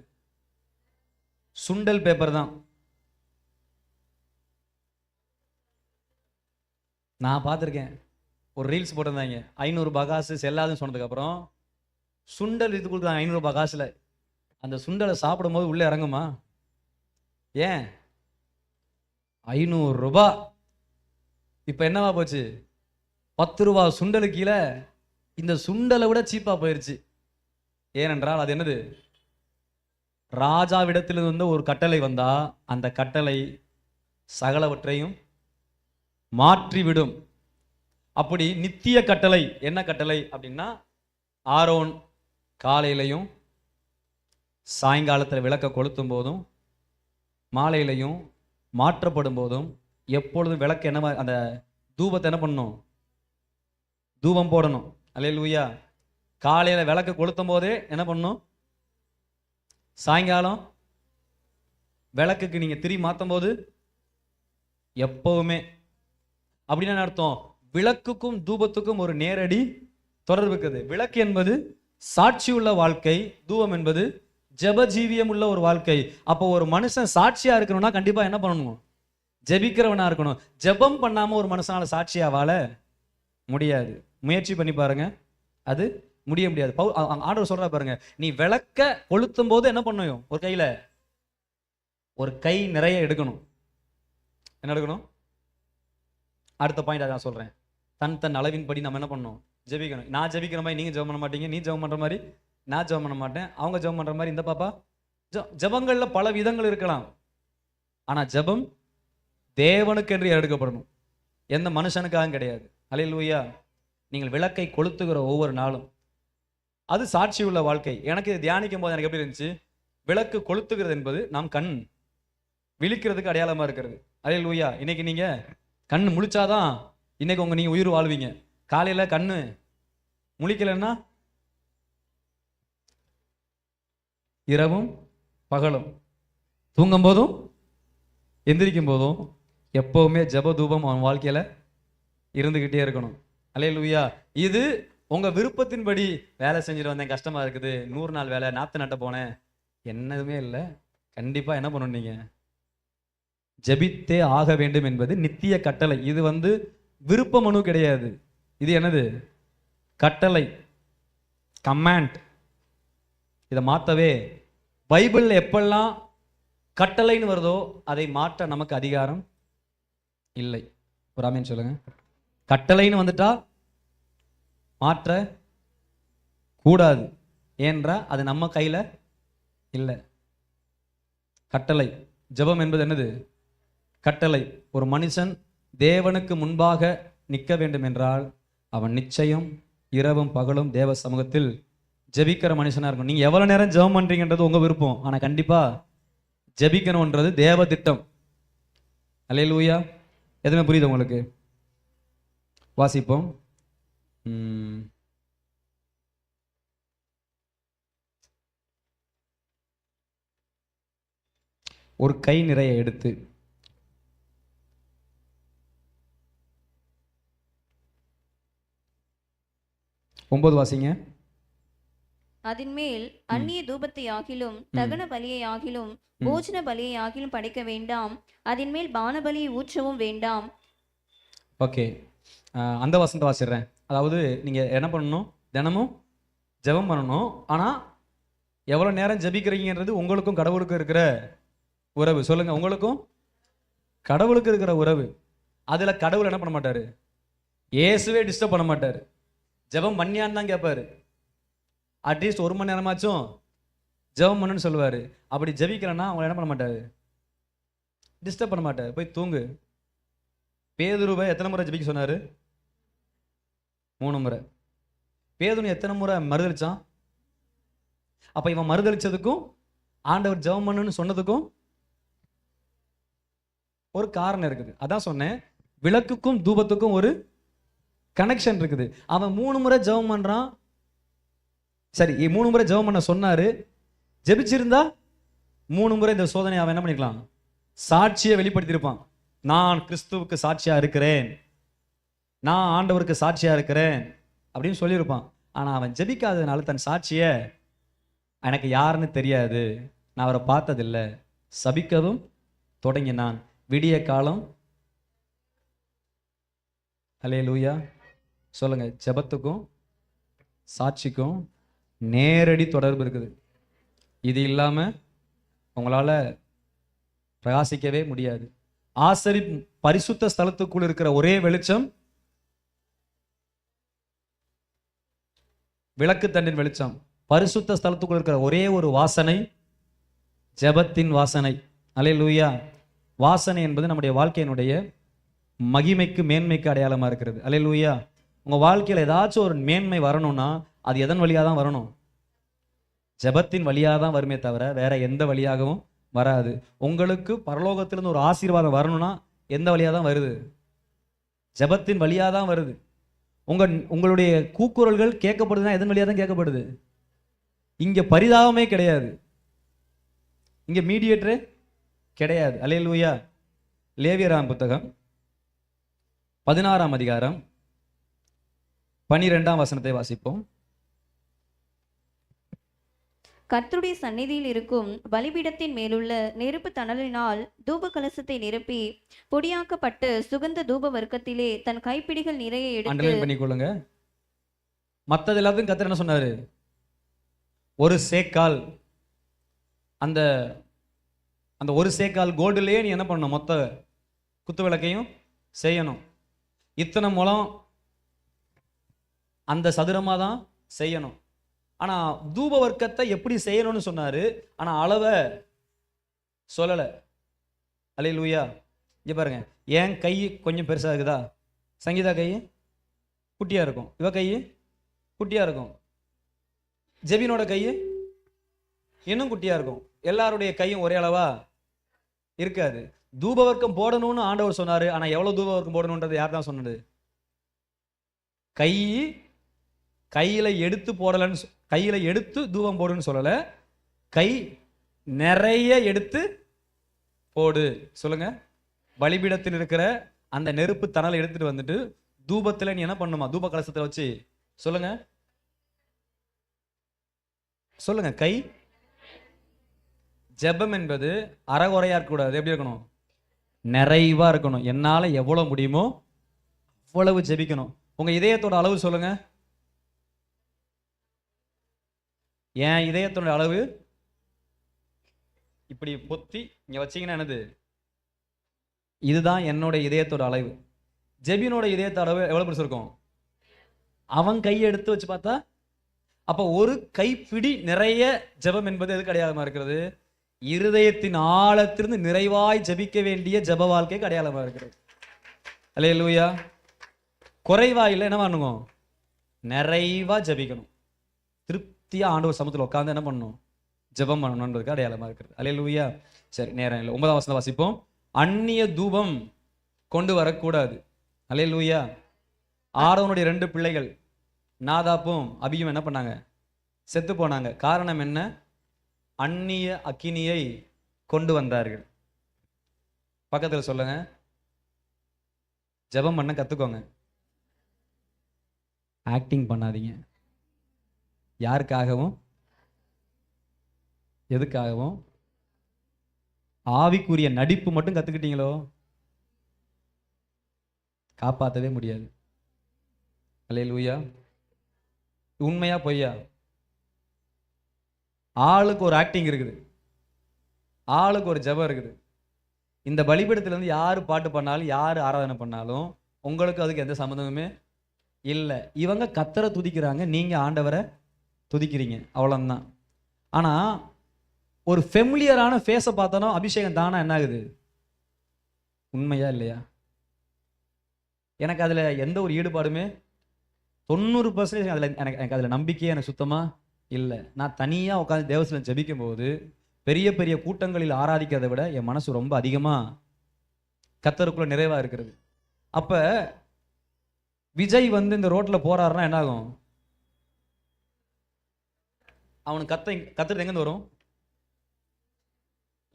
சுண்டல் பேப்பர் தான். நான் பார்த்துருக்கேன், ஒரு ரீல்ஸ் போட்டிருந்தாங்க. 500 ரூபாய் காசு செல்லாதுன்னு சொன்னதுக்கு அப்புறம் சுண்டல் இது கொடுத்தாங்க 500 ரூபாய் காசுல. அந்த சுண்டலை சாப்பிடும் போது உள்ள இறங்குமா? ஏன்? 500 ரூபாய் இப்ப என்னவா போச்சு? 10 ரூபாய் சுண்டலுக்கு கீழே இந்த சுண்டலை விட சீப்பா போயிருச்சு. ஏனென்றால் அது என்னது? ராஜாவிடத்திலிருந்து ஒரு கட்டளை வந்தா அந்த கட்டளை சகலவற்றையும் மாற்றிவிடும். அப்படி நித்திய கட்டளை என்ன கட்டளை அப்படின்னா, ஆரோன் காலையிலையும் சாயங்காலத்தில் விளக்க கொளுத்தும் போதும் மாலையிலையும் மாற்றப்படும் போதும் எப்பொழுதும் விளக்கு என்ன, அந்த தூபத்தை என்ன பண்ணணும்? தூபம் போடணும். அல்லேலூயா. காலையில் விளக்கு கொளுத்தும் போதே என்ன பண்ணணும்? சாயங்காலம் விளக்குக்கு நீங்கள் திரி மாற்றும் போது எப்பவுமே. அப்படின்னு என்ன அர்த்தம்? விளக்குக்கும் தூபத்துக்கும் ஒரு நேரடி தொடர்பு இருக்குது. விளக்கு என்பது சாட்சி உள்ள வாழ்க்கை, தூபம் என்பது ஜெபஜீவியம் உள்ள ஒரு வாழ்க்கை. அப்போ ஒரு மனுஷன் சாட்சியா இருக்கணும்னா கண்டிப்பா என்ன பண்ணணும்? ஜெபிக்கிறவனா இருக்கணும். ஜெபம் பண்ணாம ஒரு மனுஷனால சாட்சியா வாழ முடியாது. முயற்சி பண்ணி பாருங்க, அது முடியாது. ஆண்டவர் சொல்றா பாருங்க, நீ விளக்க கொளுத்தும் போது என்ன பண்ணும்? ஒரு கையில ஒரு கை நிறைய எடுக்கணும். என்ன எடுக்கணும்? அடுத்த பாயிண்ட் நான் சொல்றேன். தன் அளவின்படி நம்ம என்ன பண்ணணும்? ஜெபிக்கணும். நான் ஜெபிக்கிற மாதிரி நீங்க ஜெபம் பண்ண மாட்டீங்க, நீ ஜெபம் பண்ற மாதிரி நான் ஜெபம் பண்ண மாட்டேன், அவங்க ஜெபம் பண்ற மாதிரி இந்த பாப்பா. ஜெபங்கள்ல பல விதங்கள் இருக்கலாம். ஆனா ஜெபம் தேவனுக்கு என்று எடுக்கப்படணும், எந்த மனுஷனுக்காக கிடையாது. அல்லேலூயா. நீங்கள் விளக்கை கொளுத்துகிற ஒவ்வொரு நாளும் அது சாட்சி உள்ள வாழ்க்கை. எனக்கு தியானிக்கும் போது எனக்கு எப்படி இருந்துச்சு? விளக்கு கொளுத்துகிறது என்பது நாம் கண் விழிக்கிறதுக்கு அடையாளமா இருக்கிறது. அல்லேலூயா. இன்னைக்கு நீங்க கண் முழிச்சாதான் இன்னைக்கு நீங்க உயிர் வாழ்வீங்க. காலையில கண்ணு முழிக்கலன்னா இரவும் பகலும், தூங்கும் போதும் எந்திரிக்கும் போதும் எப்பவுமே ஜெப தூபம் அவன் வாழ்க்கையில இருந்துகிட்டே இருக்கணும். அல்லேலூயா. இது உங்க விருப்பத்தின்படி வேலை செஞ்சுட்டு வந்தேன், கஷ்டமா இருக்குது, 100 நாள் வேலை, நாத்து நட்ட போனேன், என்னதுமே இல்லை. கண்டிப்பா என்ன பண்ணணும்? நீங்க ஜெபித்தே ஆக வேண்டும் என்பது நித்திய கட்டளை. இது விருப்ப மனு கிடையாது. இது என்னது? கட்டளை, கமாண்ட். இதை மாற்றவே பைபிள் எப்பெல்லாம் கட்டளைன்னு வருதோ அதை மாற்ற நமக்கு அதிகாரம் இல்லை. ஒரு ஆமென் சொல்லுங்க. கட்டளைன்னு வந்துட்டா மாற்ற கூடாது, ஏன்றா அது நம்ம கையில இல்லை. கட்டளை. ஜெபம் என்பது என்னது? கட்டளை. ஒரு மனுஷன் தேவனுக்கு முன்பாக நிற்க வேண்டும் என்றால் அவன் நிச்சயம் இரவும் பகலும் தேவ சமூகத்தில் ஜெபிக்கிற மனுஷனா இருக்கும். நீங்க எவ்வளவு நேரம் ஜெபம் பண்றீங்கன்றது உங்க விருப்பம், ஆனா கண்டிப்பா ஜெபிக்கணும்ன்றது தேவ திட்டம். அல்லேலூயா. எதுவுமே புரியுது உங்களுக்கு? வாசிப்போம். ஒரு கை நிறைய எடுத்து ஒன்பது வாசிங்க. அதின்மேல் அந்நிய தூபத்தை ஆகிலும் தகன பலியை ஆகிலும் போஜன பலியை ஆகிலும் படைக்க வேண்டாம். அதின்மேல் பான பலியை ஊற்றவும் வேண்டாம். ஓகே, அந்த வசனத்தை வாசிடுறேன். அதாவது நீங்க என்ன பண்ணணும்? தினமும் ஜெபம் பண்ணணும். ஆனா எவ்வளவு நேரம் ஜெபிக்கிறீங்கன்றது உங்களுக்கும் கடவுளுக்கும் இருக்கிற உறவு. சொல்லுங்க, உங்களுக்கும் கடவுளுக்கு இருக்கிற உறவு. அதுல கடவுள் என்ன பண்ண மாட்டாரு? இயேசுவே டிஸ்டர்ப் பண்ண மாட்டாரு. ஜெபம் பண்ணியான்னு தான் கேட்பாரு. அட்லீஸ்ட் 1 மணி நேரமாச்சும் ஜெபம் பண்ணுன்னு சொல்லுவாரு. அப்படி ஜெபிக்கலன்னா அவங்க என்ன பண்ண மாட்டாரு? டிஸ்டர்ப் பண்ண மாட்டாரு. போய் தூங்கு. பேதுருவை எத்தனை முறை ஜெபிக்க சொன்னாரு? 3 முறை. பேதுரு எத்தனை முறை மறுதளிச்சான்? அப்ப இவன் மறுதளிச்சதுக்கும் ஆண்டவர் ஜெபம் பண்ணுன்னு சொன்னதுக்கும் ஒரு காரணம் இருக்குது. அதான் சொன்னேன், விளக்குக்கும் தூபத்துக்கும் ஒரு கனெக்ஷன் இருக்குது. அவன் 3 முறை ஜெபம் பண்றான். சரி, 3 முறை ஜெபம் பண்ண சொன்னாரு. ஜெபிச்சிருந்தா 3 முறை இந்த சோதனை அவன் என்ன பண்ணிக்கலாம்? சாட்சியை வெளிப்படுத்தியிருப்பான். நான் கிறிஸ்துவுக்கு சாட்சியா இருக்கிறேன், நான் ஆண்டவருக்கு சாட்சியா இருக்கிறேன் அப்படின்னு சொல்லியிருப்பான். ஆனா அவன் ஜெபிக்காததுனால தன் சாட்சிய எனக்கு யாருன்னு தெரியாது, நான் அவரை பார்த்ததில்லை, சபிக்கவும் தொடங்கினான். விடிய காலம். அல்லேலூயா. சொல்லுங்க, ஜெபத்துக்கும் சாட்சிக்கும் நேரடி தொடர்பு இருக்குது. இது இல்லாம உங்களால பிரகாசிக்கவே முடியாது. பரிசுத்த ஸ்தலத்துக்குள் இருக்கிற ஒரே வெளிச்சம் விளக்கு தண்டின் வெளிச்சம். பரிசுத்த ஸ்தலத்துக்குள் இருக்கிற ஒரே ஒரு வாசனை ஜெபத்தின் வாசனை. அல்லேலூயா. வாசனை என்பது நம்முடைய வாழ்க்கையினுடைய மகிமைக்கு மேன்மைக்கு அடையாளமா இருக்கிறது. அல்லேலூயா. உங்க வாழ்க்கையில் ஏதாச்சும் ஒரு மேன்மை வரணும்னா அது எதன் வழியாக தான் வரணும்? ஜெபத்தின் வழியாக தான் வருமே தவிர வேற எந்த வழியாகவும் வராது. உங்களுக்கு பரலோகத்திலிருந்து ஒரு ஆசீர்வாதம் வரணும்னா எந்த வழியாக தான் வருது? ஜெபத்தின் வழியாக தான் வருது. உங்களுடைய கூக்குரல்கள் கேட்கப்படுதுன்னா எதன் வழியாக தான் கேட்கப்படுது? இங்க பரிதாபமே கிடையாது, இங்க மீடியேட்டரே கிடையாது. அல்லேலூயா. லேவியராம் புத்தகம் 16ஆம் அதிகாரம் 12ஆம் வசனத்தை வாசிப்போம். கர்த்தருடைய சந்நிதியில் இருக்கும் பலிபீடத்தின் மேலுள்ள நெருப்பு தணலினால் தூப கலசத்தை நிரப்பி பொடியாக்கப்பட்டு சுகந்த தூப வர்க்கத்திலே தன் கைப்பிடிகள் நிறைய எடுத்து அண்டர்லைன் பண்ணிக்கொள்ளுங்க. மற்றது எல்லாத்தையும் கர்த்தர் என்ன சொன்னாரு? ஒரு சேக்கால், அந்த அந்த ஒரு சேக்கால் கோல்டுலேயே நீ என்ன பண்ணணும்? மொத்த குத்து விளக்கையும் செய்யணும். இத்தனை முழம் அந்த சதுரமாக தான் செய்யணும். ஆனால் தூப வர்க்கத்தை எப்படி செய்யணும்னு சொன்னார், ஆனால் அளவை சொல்லலை. அல்லேலூயா. இங்கே பாருங்க, என் கை கொஞ்சம் பெருசாக இருக்குதா? சங்கீதா கை குட்டியாக இருக்கும், இவ கை குட்டியாக இருக்கும், ஜெபினோட கை இன்னும் குட்டியாக இருக்கும். எல்லாருடைய கையும் ஒரே அளவா இருக்காது. தூப வர்க்கம் போடணும்னு ஆண்டவர் சொன்னார். ஆனால் எவ்வளோ தூப வர்க்கம் போடணுன்றது யார் தான் சொன்னது? கையில் எடுத்து போடலன்னு, கையில் எடுத்து தூபம் போடுன்னு சொல்லலை, கை நிறைய எடுத்து போடு. சொல்லுங்க. பலிபீடத்தில் இருக்கிற அந்த நெருப்பு தணலை எடுத்துட்டு வந்துட்டு தூபத்தில் நீ என்ன பண்ணுமா? தூப கலசத்தில் வச்சு சொல்லுங்க, சொல்லுங்க. கை ஜெபம் என்பது அறகுறையா இருக்கக்கூடாது. எப்படி இருக்கணும்? நிறைவா இருக்கணும். என்னால எவ்வளவு முடியுமோ அவ்வளவு ஜெபிக்கணும். உங்க இதயத்தோட அளவு சொல்லுங்க. என் இதயத்தோட அளவு இப்படி பொத்தி இங்க வச்சீங்கன்னா என்னது? இதுதான் என்னோட இதயத்தோட அளவு. ஜெபினோட இதயத்தோட அளவு எவ்வளவு பெருசு இருக்கும்? அவன் கையை எடுத்து வச்சு பார்த்தா, அப்ப ஒரு கைப்பிடி நிறைய ஜெபம் என்பது எதுக்கு அடையாளமா இருக்கிறது? இருதயத்தின் ஆழத்திலிருந்து நிறைவாய் ஜெபிக்க வேண்டிய ஜெப வாழ்க்கைக்கு அடையாளமா இருக்கிறது. அல்லேலூயா. குறைவா இல்லை, என்ன பண்ணுங்க? நிறைவா ஜெபிக்கணும். திருப்தியா ஆண்டவர் சமூகத்தில் உட்கார்ந்து என்ன பண்ணணும்? ஜெபம் பண்ணணுன்றதுக்கு அடையாளமா இருக்கிறது. அல்லேலூயா. சரி, நேரம் இல்லை. 9ஆம் வசனம் வாசிப்போம். அந்நிய தூபம் கொண்டு வரக்கூடாது. அல்லேலூயா. ஆரோனுடைய 2 பிள்ளைகள் நாதாப்பும் அபியும் என்ன பண்ணாங்க? செத்து போனாங்க. காரணம் என்ன? அந்நிய அக்கினியை கொண்டு வந்தார்கள். பக்கத்தில் சொல்லுங்க, ஜெபம் பண்ண கத்துக்கோங்க, ஆக்டிங் பண்ணாதீங்க. யாருக்காகவும் எதுக்காகவும்? ஆவிக்குரிய நடிப்பு மட்டும் கத்துக்கிட்டீங்களோ காப்பாற்றவே முடியாது. அல்லேலூயா. உண்மையா பொய்யா? ஆளுக்கு ஒரு ஆக்டிங் இருக்குது, ஆளுக்கு ஒரு ஜெபம் இருக்குது. இந்த பலிபீடத்துல இருந்து யாரு பாட்டு பண்ணாலும் யாரு ஆராதனை பண்ணாலும் உங்களுக்கு அதுக்கு எந்த சம்மந்தமுமே இல்லை. இவங்க கர்த்தரை துதிக்கிறாங்க, நீங்க ஆண்டவரை துதிக்கிறீங்க, அவ்வளவுதான். ஆனா ஒரு ஃபெமிலியரான ஃபேஸை பார்த்தோன்னா அபிஷேகம் தானா என்ன ஆகுது? உண்மையா இல்லையா? எனக்கு அதுல எந்த ஒரு ஈடுபாடுமே 90% அதில் எனக்கு அதில் நம்பிக்கையே எனக்கு சுத்தமாக இல்லை. நான் தனியாக உட்காந்து தேவசனம் ஜெபிக்கும் போது பெரிய பெரிய கூட்டங்களில் ஆராதிக்கிறதை விட என் மனசு ரொம்ப அதிகமாக கர்த்தருக்குள்ள நிறைவாக இருக்கிறது. அப்போ விஜய் வந்து இந்த ரோட்டில் போறாருன்னா என்ன ஆகும்? அவனுக்கு கத்துறது எங்கேருந்து வரும்?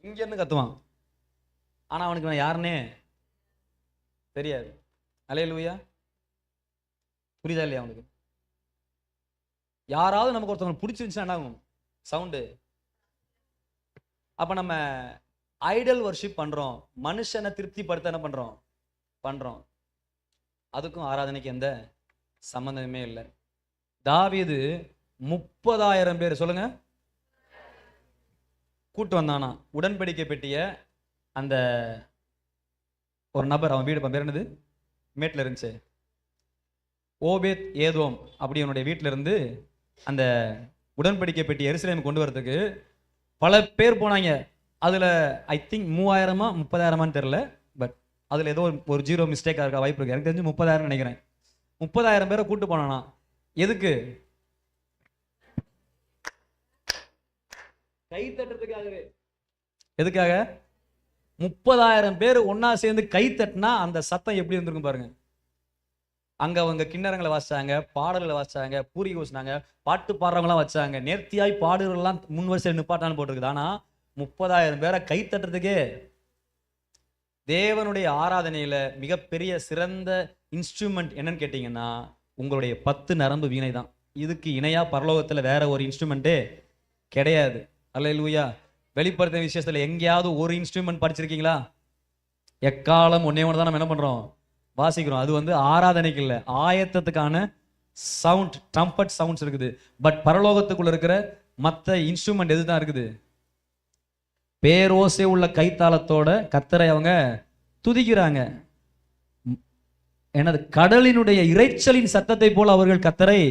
இங்கேருந்து கத்துவான். ஆனால் அவனுக்கு நான் யாருன்னே தெரியாது. அல்லேலூயா. புரியுதா இல்லையா? அவனுக்கு யாராவது நமக்கு ஒருத்தவங்க பிடிச்சிருந்துச்சுன்னா என்ன ஆகும்? சவுண்டு. அப்ப நம்ம ஐடல் வர்ஷிப் பண்றோம், மனுஷனை திருப்திப்படுத்த என்ன பண்றோம். அதுக்கும் ஆராதனைக்கு எந்த சம்பந்தமே இல்லை. தாவீது 30,000 பேர் சொல்லுங்க கூட்டு வந்தானா. உடன்படிக்கை பெட்டிய அந்த ஒரு நபர், அவன் வீடு பேர் என்னது? மேட்ல இருந்துச்சு. ஓபேத் ஏதோம் அப்படி அவனுடைய வீட்டில இருந்து அந்த உடன்படிக்கை பெட்டி எருசலேம் கொண்டு வரதுக்கு பல பேர் போனாங்க. அதுல ஐ திங்க் 3000 30,000 தெரியல, பட் அதுல ஏதோ ஒரு ஜீரோ மிஸ்டேக்கா இருக்க வாய்ப்பு இருக்கு. எனக்கு தெரிஞ்சு 30,000 நினைக்கிறேன். 30,000 பேரை கூட்டு போனானா. எதுக்கு? கை தட்டுறதுக்காகவே. எதுக்காக? 30,000 பேர் ஒன்னா சேர்ந்து கை தட்டினா அந்த சத்தம் எப்படி இருந்திருக்கும் பாருங்க. அங்க அவங்க கிண்ணறங்களை வாசிச்சாங்க, பாடல்களை வாசிச்சாங்க, பூரி ஊசினாங்க, பாட்டு பாடுறவங்களாம் வச்சாங்க, நேர்த்தியாய் பாடுறவங்களாம் முன் வரிசையில் நிப்பாட்டான்னு போட்டிருக்குது. ஆனா 30,000 பேரை கை தட்டுறதுக்கே தேவனுடைய ஆராதனையில மிகப்பெரிய சிறந்த இன்ஸ்ட்ருமெண்ட் என்னன்னு கேட்டீங்கன்னா உங்களுடைய 10 நரம்பு வீணை தான். இதுக்கு இணையா பரலோகத்துல வேற ஒரு இன்ஸ்ட்ருமெண்ட்டே கிடையாது. அல்லேலூயா. வெளிப்படுத்தின விசேஷத்துல எங்கேயாவது ஒரு இன்ஸ்ட்ருமெண்ட் படிச்சிருக்கீங்களா? எக்காலம் ஒன்னே ஒன்று தான் நம்ம என்ன பண்றோம், வாசிக்கிறோம். அது வந்து ஆராதனைக்கு இல்லை, ஆயத்தத்துக்கான சவுண்ட், ட்ரம்பட் சவுண்ட்ஸ் இருக்குது. பட் பரலோகத்துக்குள்ள இருக்கிற மற்ற இன்ஸ்ட்ருமெண்ட் எது தான் இருக்குது? பேரோசை உள்ள கைத்தாளத்தோட கர்த்தரை அவங்க துதிக்கிறாங்க. எனது கடலினுடைய இரைச்சலின் சத்தத்தை போல அவர்கள் கர்த்தரை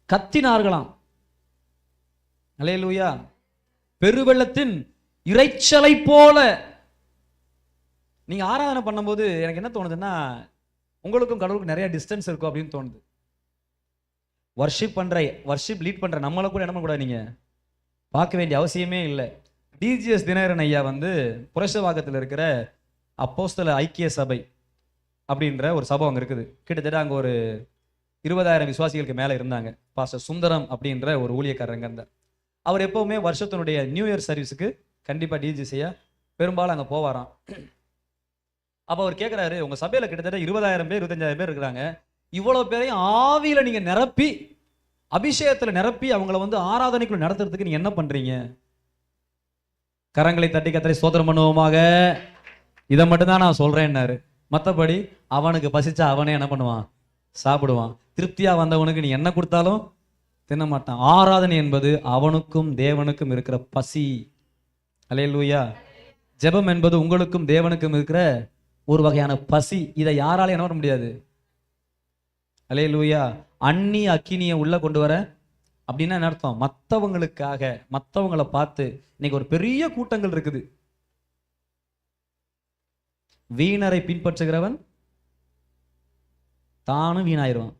கத்தினார்களாம். அல்லேலூயா. பெருவெள்ளத்தின் இரைச்சலை போல. நீங்க ஆராதனை பண்ணும்போது எனக்கு என்ன தோணுதுன்னா, உங்களுக்கும் கடவுளுக்கும் நிறைய டிஸ்டன்ஸ் இருக்கும் அப்படின்னு தோணுது. வர்ஷிப் லீட் பண்ற நம்மளை கூட என்ன பண்ணக்கூடாது, நீங்க பார்க்க வேண்டிய அவசியமே இல்லை. டிஜிஎஸ் தினகரன் ஐயா வந்து புரஷவாக்கத்தில் இருக்கிற அப்போஸ்தல ஐக்கிய சபை அப்படின்ற ஒரு சபை அங்கே இருக்குது. கிட்டத்தட்ட அங்கே ஒரு 20,000 விசுவாசிகளுக்கு மேலே இருந்தாங்க. பாஸ்டர் சுந்தரம் அப்படின்ற ஒரு ஊழியக்காரங்க இருந்தார். அவர் எப்பவுமே வருஷத்தினுடைய நியூ இயர் சர்வீஸுக்கு கண்டிப்பாக டிஜிஎஸ் ஐயா பெரும்பாலும் அங்கே போவாராம். அப்போ அவர் கேட்குறாரு, உங்கள் சபையில் கிட்டத்தட்ட 20,000 பேர் 25,000 பேர் இருக்கிறாங்க, இவ்வளோ பேரையும் ஆவியில் நீங்கள் நிரப்பி அபிஷேகத்தில் நிரப்பி அவங்கள வந்து ஆராதனைக்குள்ள நடத்துறதுக்கு நீங்கள் என்ன பண்ணுறீங்க? கரங்களை தட்டி கத்தரை ஸ்தோத்திரம் பண்ணுவோமாக. இதை மட்டும்தான் நான் சொல்றேன்னாரு. மற்றபடி அவனுக்கு பசிச்சா அவனே என்ன பண்ணுவான், சாப்பிடுவான். திருப்தியா வந்தவனுக்கு நீ என்ன கொடுத்தாலும் தின்ன மாட்டான். ஆராதனை என்பது அவனுக்கும் தேவனுக்கும் இருக்கிற பசி. அல்லேலூயா. ஜெபம் என்பது உங்களுக்கும் தேவனுக்கும் இருக்கிற ஒரு வகையான பசி. இதை யாராலையும் என்ன பண்ண முடியாது. அல்லேலூயா. அந்நிய அக்கினியை உள்ள கொண்டு வர அப்படின்னா என்ன அர்த்தம்? மற்றவங்களுக்காக, மற்றவங்களை பார்த்து. இன்னைக்கு ஒரு பெரிய கூட்டங்கள் இருக்குது. வீணரை பின்பற்றுகிறவன் தானும் வீணாயிருவான்.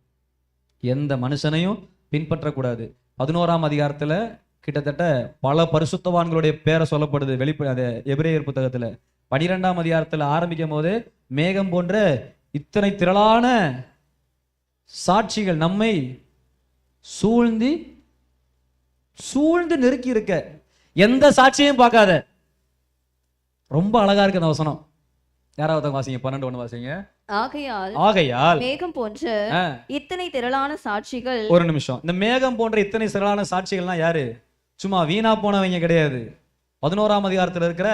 எந்த மனுஷனையும் பின்பற்றக்கூடாது. 11ஆம் அதிகாரத்துல கிட்டத்தட்ட பல பரிசுத்தவான்களுடைய பேரை சொல்லப்படுது. எபிரேயர் புத்தகத்துல 12ஆம் அதிகாரத்துல ஆரம்பிக்கும் போது மேகம் போன்ற இத்தனை திரளான சாட்சிகள் நம்மை சூழ்ந்து நெருக்கி இருக்க, எந்த சாட்சியையும் பார்க்காத. ரொம்ப அழகா இருக்கு அந்த வசனம். யாராவது வாசிங்க, 12:1 வாசிங்க. ஆகையால் மேகம் போன்ற இத்தனை திரளான சாட்சிகள். ஒரு நிமிஷம். இந்த மேகம் போன்ற இத்தனை திரளான சாட்சிகள்னா யாரு? சும்மா வீணா போனவங்க கிடையாது. 11ஆம் அதிகாரத்தில் இருக்கிற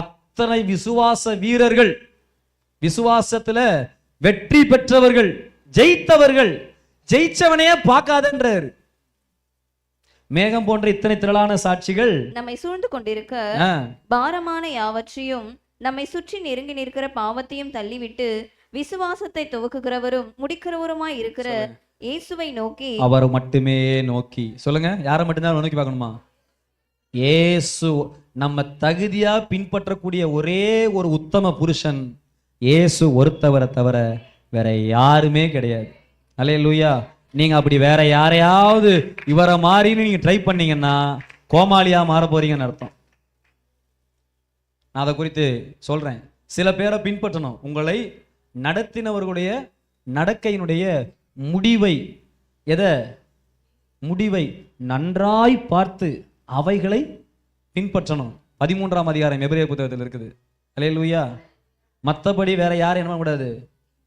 அத்தனை விசுவாச வீரர்கள், விசுவாசத்துல வெற்றி பெற்றவர்கள், ஜெயித்தவர்கள். ஜெயிச்சவனையே பார்க்காதன்றாரு. மேகம் போன்ற இத்தனை திரளான சாட்சிகள் நம்மை சூழ்ந்து கொண்டிருக்க பாரமான யாவற்றையும் நம்மை சுற்றி நெருங்கி நிற்கிற பாவத்தையும் தள்ளிவிட்டு விசுவாசத்தை துவக்குகிறவரும் முடிக்கிறவருமாய் இருக்கிற இயேசுவை நோக்கி, அவர் மட்டுமே நோக்கி. சொல்லுங்க, யாரை மட்டும்தான் நோக்கி பார்க்கணுமா? இயேசு. நம்ம தகுதியா பின்பற்றக்கூடிய ஒரே ஒரு உத்தம புருஷன் இயேசு ஒருத்தவரை தவிர வேற யாருமே கிடையாது. அல்லேலூயா. நீங்க அப்படி வேற யாரையாவது இவரை மாறின்னு நீங்க ட்ரை பண்ணீங்கன்னா கோமாளியா மாற போறீங்கன்னு அர்த்தம். நான் அதை குறித்து சொல்றேன். சில பேரை பின்பற்றணும். உங்களை நடத்தினவர்களுடைய நடக்கையினுடைய முடிவை நன்றாய் பார்த்து அவைகளை பின்பற்றணும். 13ஆம் அதிகாரம் எபிரேயர் புத்தகத்தில் இருக்குது. அல்லேலூயா. மற்றபடி வேற யாரும் என்ன கூடாது.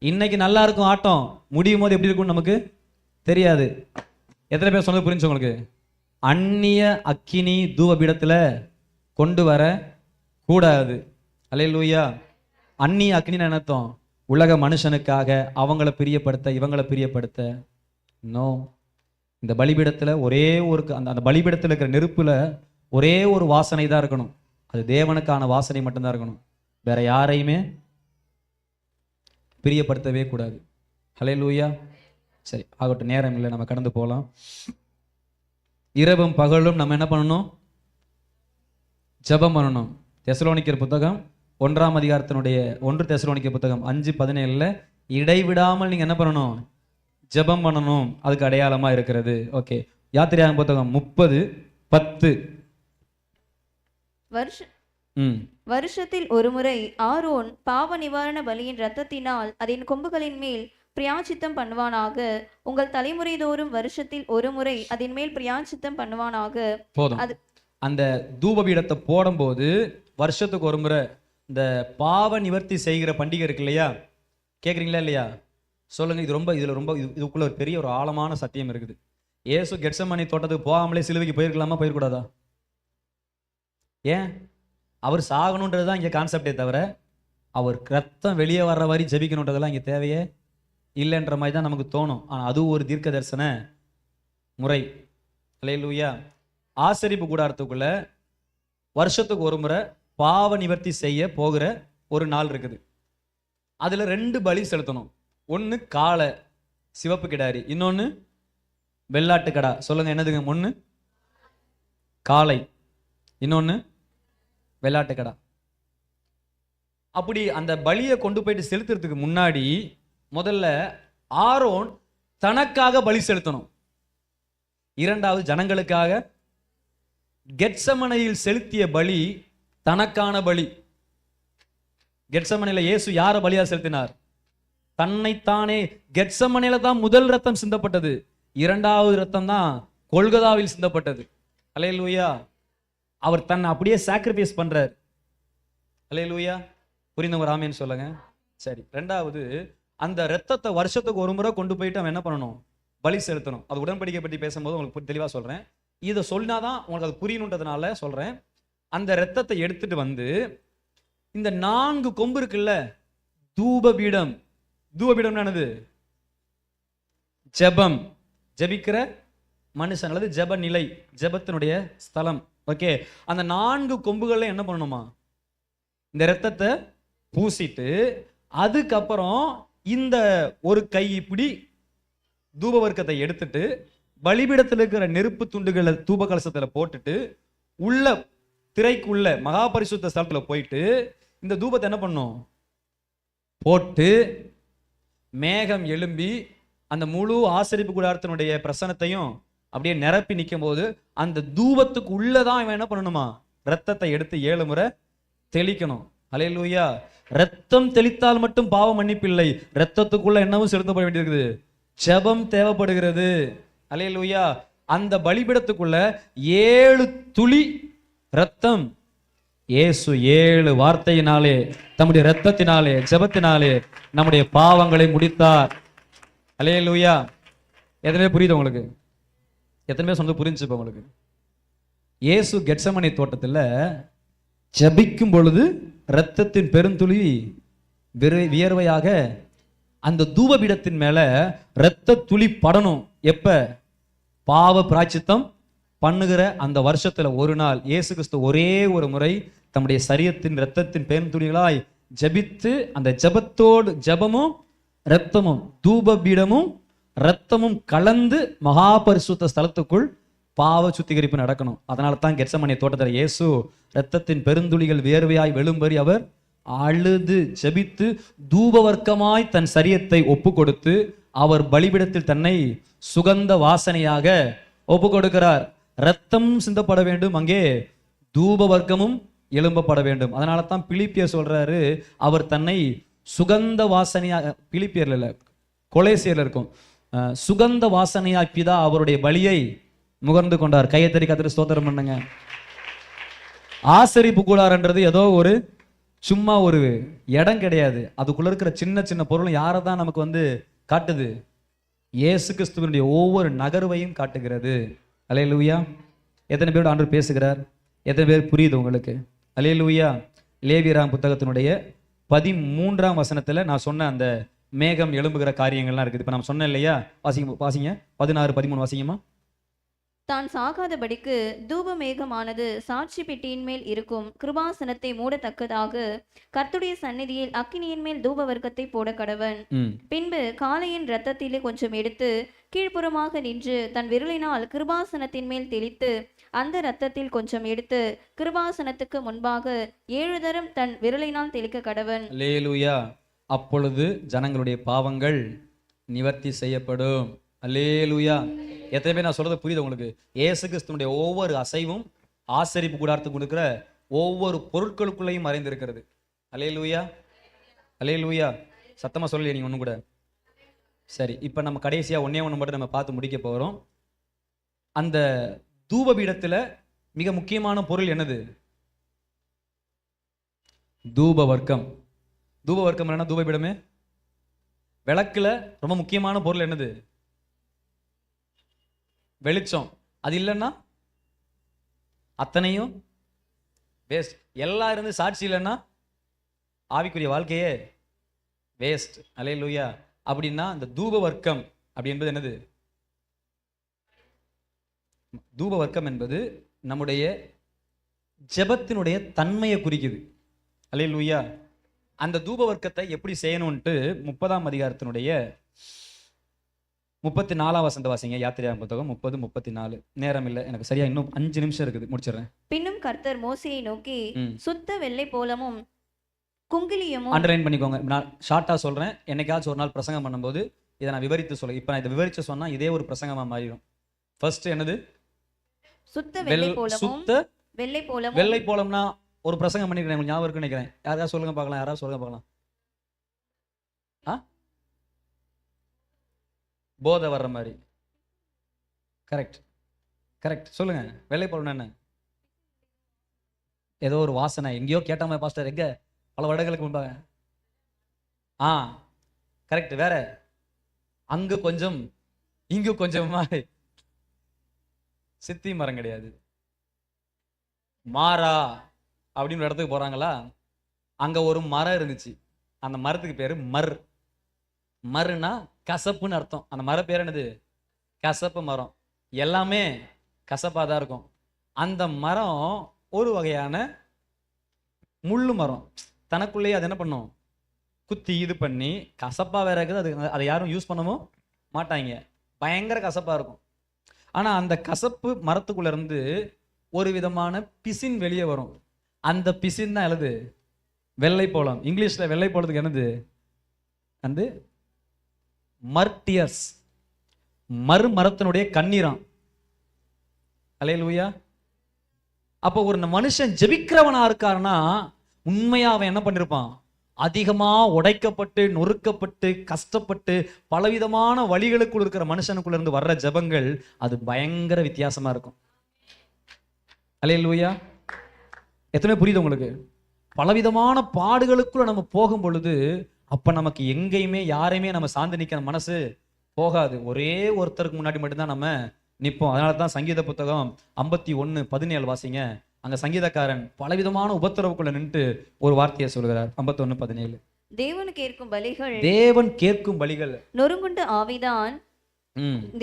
இன்னைக்கு நல்லா இருக்கும் ஆட்டம், முடியும் போது எப்படி இருக்கும்னு நமக்கு தெரியாது. எத்தனை பேர் சொன்னது புரிஞ்சு உங்களுக்கு? அந்நிய அக்கினி தூபபீடத்துல கொண்டு வர கூடாது. அல்லேலூயா. அந்நிய அக்கினி என்னத்தம்? உலக மனுஷனுக்காக அவங்கள பிரியப்படுத்த, இவங்களை பிரியப்படுத்த. நோ. இந்த பலிபீடத்துல ஒரே ஒரு அந்த பலிபீடத்தில் இருக்கிற நெருப்புல ஒரே ஒரு வாசனை தான் இருக்கணும். அது தேவனுக்கான வாசனை மட்டும்தான் இருக்கணும். வேற யாரையுமே பிரியப்படுத்தவே கூடாது. அல்லேலூயா. சரி, ஆகட்டும், நேரம் இல்லை, நம்ம கடந்து போகலாம். இரவும் பகலும் நம்ம என்ன பண்ணணும்? ஜெபம் பண்ணணும். தெசலோனிக்கர் புத்தகம் 1ஆம் அதிகாரத்தினுடைய 1 தெசலோனிக்கர் புத்தகம் 5:17 இடைவிடாமல் நீங்க என்ன பண்ணணும்? ஜெபம் பண்ணணும். அதுக்கு அடையாளமா இருக்கிறது. ஓகே, யாத்திரையாகும் புத்தகம் 30:10 வருஷத்தில் ஒருமுறை ஆரோன் பாவ நிவாரண பலியின் இரத்தத்தினால் அதன் கொம்புகளின் மேல் பிரியாச்சித்தம் பண்ணுவானாக. உங்கள் தலைமுறை தோறும் வருஷத்தில் ஒருமுறை அதன் மேல் பிரியாச்சித்தம் பண்ணுவானாக. போதும். அந்த தூபபீடத்தை போடும்போது வருஷத்துக்கு ஒரு முறை இந்த பாவ நிவர்த்தி செய்கிற பண்டிகை இருக்கு இல்லையா, கேட்குறீங்களா இல்லையா? சொல்லுங்க. இதுக்குள்ள ஒரு பெரிய ஒரு ஆழமான சத்தியம் இருக்குது. இயேசு கெட்சமனி தோட்டத்துக்கு போகாமலே சிலுவைக்கு போயிருக்கலாமா, போயிருக்கூடாதா? ஏன்? அவர் சாகணுன்றது தான் இங்கே கான்செப்டே தவிர அவர் ரத்தம் வெளியே வர்ற வரை ஜெபிக்கணுன்றதெல்லாம் இங்கே தேவையே இல்லைன்ற மாதிரி தான் நமக்கு தோணும். ஆனால் அது ஒரு தீர்க்க தரிசன முறை. அல்லேலூயா. ஆசரிப்பு கூடாரத்துக்குள்ள வருஷத்துக்கு ஒரு முறை பாவ நிவர்த்தி செய்ய போகிற ஒரு நாள் இருக்குது. அதில் 2 பலி செலுத்தணும். ஒன்று காளை சிவப்பு கிடாரி, இன்னொன்று வெள்ளாட்டு கடா. சொல்லுங்க என்னதுங்க? ஒன்று காளை, இன்னொன்று வெள்ளாட்டு கடா. அப்படி அந்த பலியை கொண்டு போயிட்டு செலுத்துறதுக்கு முன்னாடி முதல்ல ஆரோன் தனக்காக பலி செலுத்தணும். இரண்டாவது ஜனங்களுக்காக. கெட்சமனையில் செலுத்திய பலி தனக்கான பலி. கெட்சமனையில இயேசு யாரை பலியா செலுத்தினார்? தன்னைத்தானே. கெட்சமனையில தான் முதல் ரத்தம் சிந்தப்பட்டது. இரண்டாவது ரத்தம் தான் கொல்கதாவில் சிந்தப்பட்டது. அல்லேலூயா. அவர் தன்னை அப்படியே சாக்ரிஃபைஸ் பண்றார். அல்லேலூயா. புரிந்தவங்க ஆமென் சொல்லுங்க. சரி, ரெண்டாவது அந்த ரத்தத்தை வருஷத்துக்கு ஒரு முறை கொண்டு போயிட்டு அவன் என்ன பண்ணணும்? பலி செலுத்தணும். அது உடன்படிக்கை பற்றி பேசும்போது உங்களுக்கு தெளிவாக சொல்றேன். இதை சொன்னாதான் உங்களுக்கு அது புரியணுன்றதுனால சொல்றேன். அந்த ரத்தத்தை எடுத்துட்டு வந்து இந்த 4 கொம்பு இருக்குல்ல, தூபபீடம். தூபபீடம் என்னது? ஜெபம், ஜெபிக்கிற மனுஷன் அல்லது ஜெப நிலை, ஜெபத்தினுடைய ஸ்தலம். ஓகே, அந்த 4 கொம்புகள்ல என்ன பண்ணணுமா? இந்த ரத்தத்தை பூசிட்டு அதுக்கப்புறம் இந்த ஒரு கை இப்படி தூப வர்க்கத்தை எடுத்துட்டு பலிபீடத்தில் இருக்கிற நெருப்பு துண்டுகளை தூப கலசத்துல போட்டுட்டு உள்ள திரைக்குள்ள மகா பரிசுத்த ஸ்தலத்துல போயிட்டு இந்த தூபத்தை என்ன பண்ணும்? போட்டு மேகம் எழும்பி அந்த முழு ஆசரிப்பு கூடாரத்தினுடைய பிரசனத்தையும் அப்படியே நிரப்பி நிற்கும் போது அந்த தூபத்துக்கு உள்ளதான் இவன் என்ன பண்ணணுமா? ரத்தத்தை எடுத்து 7 முறை தெளிக்கணும். அல்லேலூயா. ரத்தம் தெளித்தால் மட்டும் பாவ மன்னிப்பில்லை. ரத்தத்துக்குள்ள என்னவும் செலுத்தப்பட வேண்டியிருக்குது, ஜெபம் தேவைப்படுகிறது. அல்லேலூயா. அந்த பலிபீடத்துக்குள்ள 7 துளி ரத்தம் இயேசு 7 வார்த்தையினாலே, தம்முடைய ரத்தத்தினாலே, ஜெபத்தினாலே நம்முடைய பாவங்களை முடித்தார். அல்லேலூயா. எத்தனை பேர் புரியுது உங்களுக்கு? எத்தனை பேர் சொந்த புரிஞ்சு உங்களுக்கு? இயேசு கெட்சமனி தோட்டத்தில் ஜெபிக்கும் பொழுது இரத்தத்தின் பெருந்துளி வியர்வையாக அந்த தூபபீடத்தின் மேல இரத்த துளி படணும். எப்ப? பாவ பிராயச்சித்தம் பண்ணுகிற அந்த வருஷத்துல ஒரு நாள் இயேசு கிறிஸ்து ஒரே ஒரு முறை தம்முடைய சரீரத்தின் இரத்தத்தின் பெருந்துளிகளாய் ஜெபித்து, அந்த ஜெபத்தோடு ஜெபமும் இரத்தமும் தூபபீடமும் இரத்தமும் கலந்து மகா பரிசுத்த ஸ்தலத்துக்குள் பாவ சுத்திகரிப்பு நடக்கணும். அதனால தான் கெட்சமனி தோட்டத்தில் இயேசு இரத்தத்தின் பெருந்துளிகள் வியர்வையாய் வெளும்பறி அவர் அழுது ஜெபித்து தூபவர்க்கமாய் தன் சரீரத்தை ஒப்பு கொடுத்து அவர் பலிபீடத்தில் தன்னை சுகந்த வாசனையாக ஒப்பு கொடுக்கிறார். இரத்தம் சிந்தப்பட வேண்டும், அங்கே தூப வர்க்கமும் எழும்பப்பட வேண்டும். அதனால தான் பிலிப்பியர் சொல்றாரு, அவர் தன்னை சுகந்த வாசனையாக, பிலிப்பியர்ல இல்ல கொலேசியர்ல இருக்கும், சுகந்த வாசனையாய் பிதா அவருடைய பலியை முகர்ந்து கொண்டார். கையை தறி கத்திர ஸ்தோத்திரம் பண்ணுங்க. ஆசரிப்பு கூடாரன்றது ஏதோ ஒரு சும்மா ஒரு இடம் கிடையாது. அதுக்குள்ள இருக்கிற சின்ன சின்ன பொருளும் யாரை தான் நமக்கு காட்டுது? இயேசு கிறிஸ்துவினுடைய ஒவ்வொரு நகர்வையும் காட்டுகிறது. அல்லேலூயா. எத்தனை பேரோட ஆண்டவர் பேசுகிறார்? எத்தனை பேர் புரியுது உங்களுக்கு? அல்லேலூயா. லேவியராம் புத்தகத்தினுடைய 13ஆம் வசனத்துல நான் சொன்ன அந்த மேகம் எழும்புகிற காரியங்கள்லாம் இருக்குது. இப்ப நம்ம சொன்னேன் இல்லையா? வாசிங்க 16, 13 வாசிங்கம்மா. தான் சாகாதபடிக்கு தூப மேகமானது சாட்சி பெட்டியின் மேல் இருக்கும் கிருபாசனத்தை மூடத்தக்கதாக கர்த்தருடைய சந்நிதியில் அக்கினியின் மேல் தூப வர்க்கத்தை போட கடவன். பின்பு காளையின் இரத்தத்திலே கொஞ்சம் எடுத்து கீழ்ப்புறமாக நின்று தன் விரலினால் கிருபாசனத்தின் மேல் தெளித்து அந்த இரத்தத்தில் கொஞ்சம் எடுத்து கிருபாசனத்துக்கு முன்பாக 7 தரம் தன் விரலினால் தெளிக்க கடவன். அல்லேலூயா. அப்பொழுது ஜனங்களுடைய பாவங்கள் நிவர்த்தி செய்யப்படும். அல்லேலூயா. எத்தனை பேர் நான் சொல்றது புரியுது உங்களுக்கு? இயேசு கிறிஸ்துனுடைய ஒவ்வொரு அசைவும் ஆசரிப்பு கூடாரத்துக்கு கொடுக்கிற ஒவ்வொரு பொருட்களுக்குள்ளேயும் மறைந்திருக்கிறது. அல்லேலூயா. அல்லேலூயா. சத்தமா சொல்லலையே நீங்க ஒன்றும் கூட. சரி, இப்போ நம்ம கடைசியா ஒன்னே ஒன்று மட்டும் நம்ம பார்த்து முடிக்க போகிறோம். அந்த தூபபீடத்தில் மிக முக்கியமான பொருள் என்னது? தூப வர்க்கம். தூப வர்க்கம் என்னன்னா தூபபீடமே. விளக்குல ரொம்ப முக்கியமான பொருள் என்னது? வெளிச்சம். அது இல்லைன்னா அத்தனையும் வேஸ்ட். எல்லாம் இருந்து சாட்சி இல்லைன்னா ஆவிக்குரிய வாழ்க்கையே வேஸ்ட். அல்லேலூயா. அப்படின்னா இந்த தூப வர்க்கம் அப்படி என்பது என்னது? தூப வர்க்கம் என்பது நம்முடைய ஜெபத்தினுடைய தன்மையை குறிக்குது. அல்லேலூயா. அந்த தூப வர்க்கத்தை எப்படி செய்யணும்ட்டு 30ஆம் அதிகாரத்தினுடைய 34ஆம் வசனத்தை வாசிங்க. யாத்திரையாம் புத்தகம் 30:34. நேரம் இல்லை எனக்கு, சரியா இன்னும் 5 நிமிஷம் இருக்குது, முடிச்சிடுறேன். பின்னும் கர்த்தர் மோசேயை நோக்கி, சுத்த வெள்ளை போலமும் குங்கிலியமும். அண்டர்லைன் பண்ணிக்கோங்க, நான் ஷார்ட்டா சொல்றேன். என்னைக்காச்சும் ஒரு நாள் பிரசங்கம் பண்ணும்போது இதை நான் விவரித்து சொல்ல. இப்போ நான் இதை விவரிச்சு சொன்னா இதே ஒரு பிரசங்கமா மாறிடும். ஃபர்ஸ்ட் என்னது? சுத்த வெள்ளை போலமும். சுத்த வெள்ளை போலமும். வெள்ளை போலம்னா ஒரு பிரசங்கம் பண்ணிக்கிறேன், உங்களுக்கு ஞாபகம் இருக்குன்னு நினைக்கிறேன். யாராவது சொல்லுங்க பார்க்கலாம், யாராவது சொல்லுங்க பார்க்கலாம். போதை வர்ற மாதிரி. கரெக்ட் கரெக்ட், சொல்லுங்க. வெள்ளை போலம்னா என்ன? ஏதோ ஒரு வாசனை, எங்கேயோ கேட்டாம பாஸ்டர், எங்க பல வருடங்களுக்கு முன்பாக. கரெக்ட். வேற? அங்கு கொஞ்சம் இங்கு கொஞ்சமா. சித்தி மரம் கிடையாது. மாறா அப்படின்னு ஒரு இடத்துக்கு போறாங்களா, அங்க ஒரு மரம் இருந்துச்சு. அந்த மரத்துக்கு பேரு மர். மருனா கசப்புன்னு அர்த்தம். அந்த மர பேர் என்னது? கசப்பு மரம். எல்லாமே கசப்பாக தான் இருக்கும். அந்த மரம் ஒரு வகையான முள்ளு மரம். தனக்குள்ளேயே அது என்ன பண்ணும்? குத்தி இது பண்ணி கசப்பா வேற இருக்குது. அது அதை யாரும் யூஸ் பண்ணவும் மாட்டாங்க. பயங்கர கசப்பா இருக்கும். ஆனா அந்த கசப்பு மரத்துக்குள்ள இருந்து ஒரு விதமான பிசின் வெளியே வரும். அந்த பிசின் தான் எழுது வெள்ளை போலம். இங்கிலீஷ்ல வெள்ளை போலத்துக்கு என்னது? வந்து மர்டியர்ஸ். மரத்தினுடைய கண்ணீரம். அல்லேலூயா. அப்போ ஒரு மனுஷன் ஜெபிக்கிறவனா இருக்காருன்னா உண்மையா அவன் என்ன பண்ணிருப்பான்? அதிகமா உடைக்கப்பட்டு நொறுக்கப்பட்டு கஷ்டப்பட்டு பலவிதமான வழிகளுக்குள் இருக்கிற மனுஷனுக்குள்ள இருந்து வர்ற ஜெபங்கள் அது பயங்கர வித்தியாசமா இருக்கும். அல்லேலூயா. எத்தனை புரியுது உங்களுக்கு? பலவிதமான பாடுகளுக்குள்ள நம்ம போகும் பொழுது அப்ப நமக்கு எங்கேயுமே யாரையுமே நம்ம சார்ந்து நிக்கிற மனசு போகாது. ஒரே ஒருத்தருக்கு முன்னாடி மட்டும்தான் நம்ம நிற்போம். அதனாலதான் சங்கீத புத்தகம் 51:17 வாசிங்க. அங்க சங்கீதக்காரன் பலவிதமான உபத்திரவுக்குள்ள நின்று ஒரு வார்த்தையை சொல்கிறார். 51:17. தேவன் கேட்கும் பலிகள், தேவன் கேட்கும் பலிகள் நொறுங்குண்ட ஆவிதான்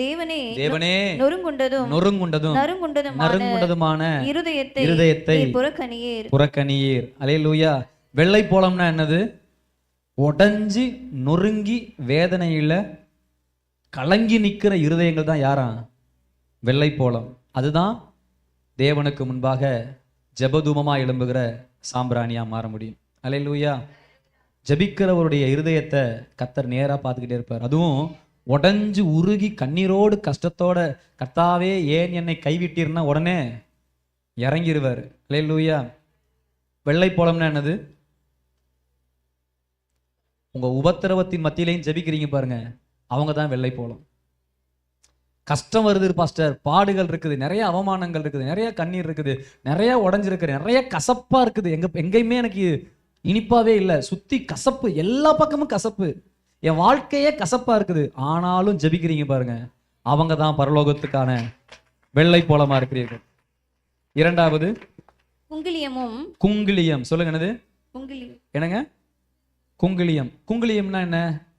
தேவனே தேவனே நொறுங்குண்டதும் நறுங்குண்டதுமான இருதயத்தை புறக்கணியீர். அல்லேலூயா. வெள்ளை போலம்னா என்னது? உடைஞ்சி நொறுங்கி வேதனையில கலங்கி நிற்கிற இருதயங்கள் தான் யாரா? வெள்ளை போலம். அதுதான் தேவனுக்கு முன்பாக ஜெபதூபமா எழும்புகிற சாம்பிராணியா மாற முடியும். அல்லேலூயா. ஜெபிக்கிறவருடைய இருதயத்தை கர்த்தர் நேரா பார்த்துக்கிட்டே இருப்பார். அதுவும் உடைஞ்சு உருகி கண்ணீரோடு கஷ்டத்தோட, கர்த்தாவே ஏன் என்னை கைவிட்டீர்னா உடனே இறங்கிடுவார். அல்லேலூயா. வெள்ளை போலம்னா என்னது? உங்க உபத்திரவத்தின் மத்தியிலையும் ஜெபிக்கிறீங்க பாருங்க, அவங்க தான் வெள்ளை போலம். கஷ்டம் வருது பாஸ்டர், பாடுகள் இருக்குது, நிறைய அவமானங்கள் இருக்குது, நிறைய கண்ணீர் இருக்குது, நிறைய உடஞ்சிருக்கு, நிறைய கசப்பா இருக்குது, எங்கேயுமே எனக்கு இனிப்பாவே இல்லை, சுத்தி கசப்பு, எல்லா பக்கமும் கசப்பு, என் வாழ்க்கையே கசப்பா இருக்குது, ஆனாலும் ஜெபிக்கிறீங்க பாருங்க, அவங்க தான் பரலோகத்துக்கான வெள்ளை போலமா இருக்கிறீர்கள். இரண்டாவது குங்கிலியம். சொல்லுங்க என்னது? என்னங்க குங்கிலியம்? குங்கிலியம்னா என்ன?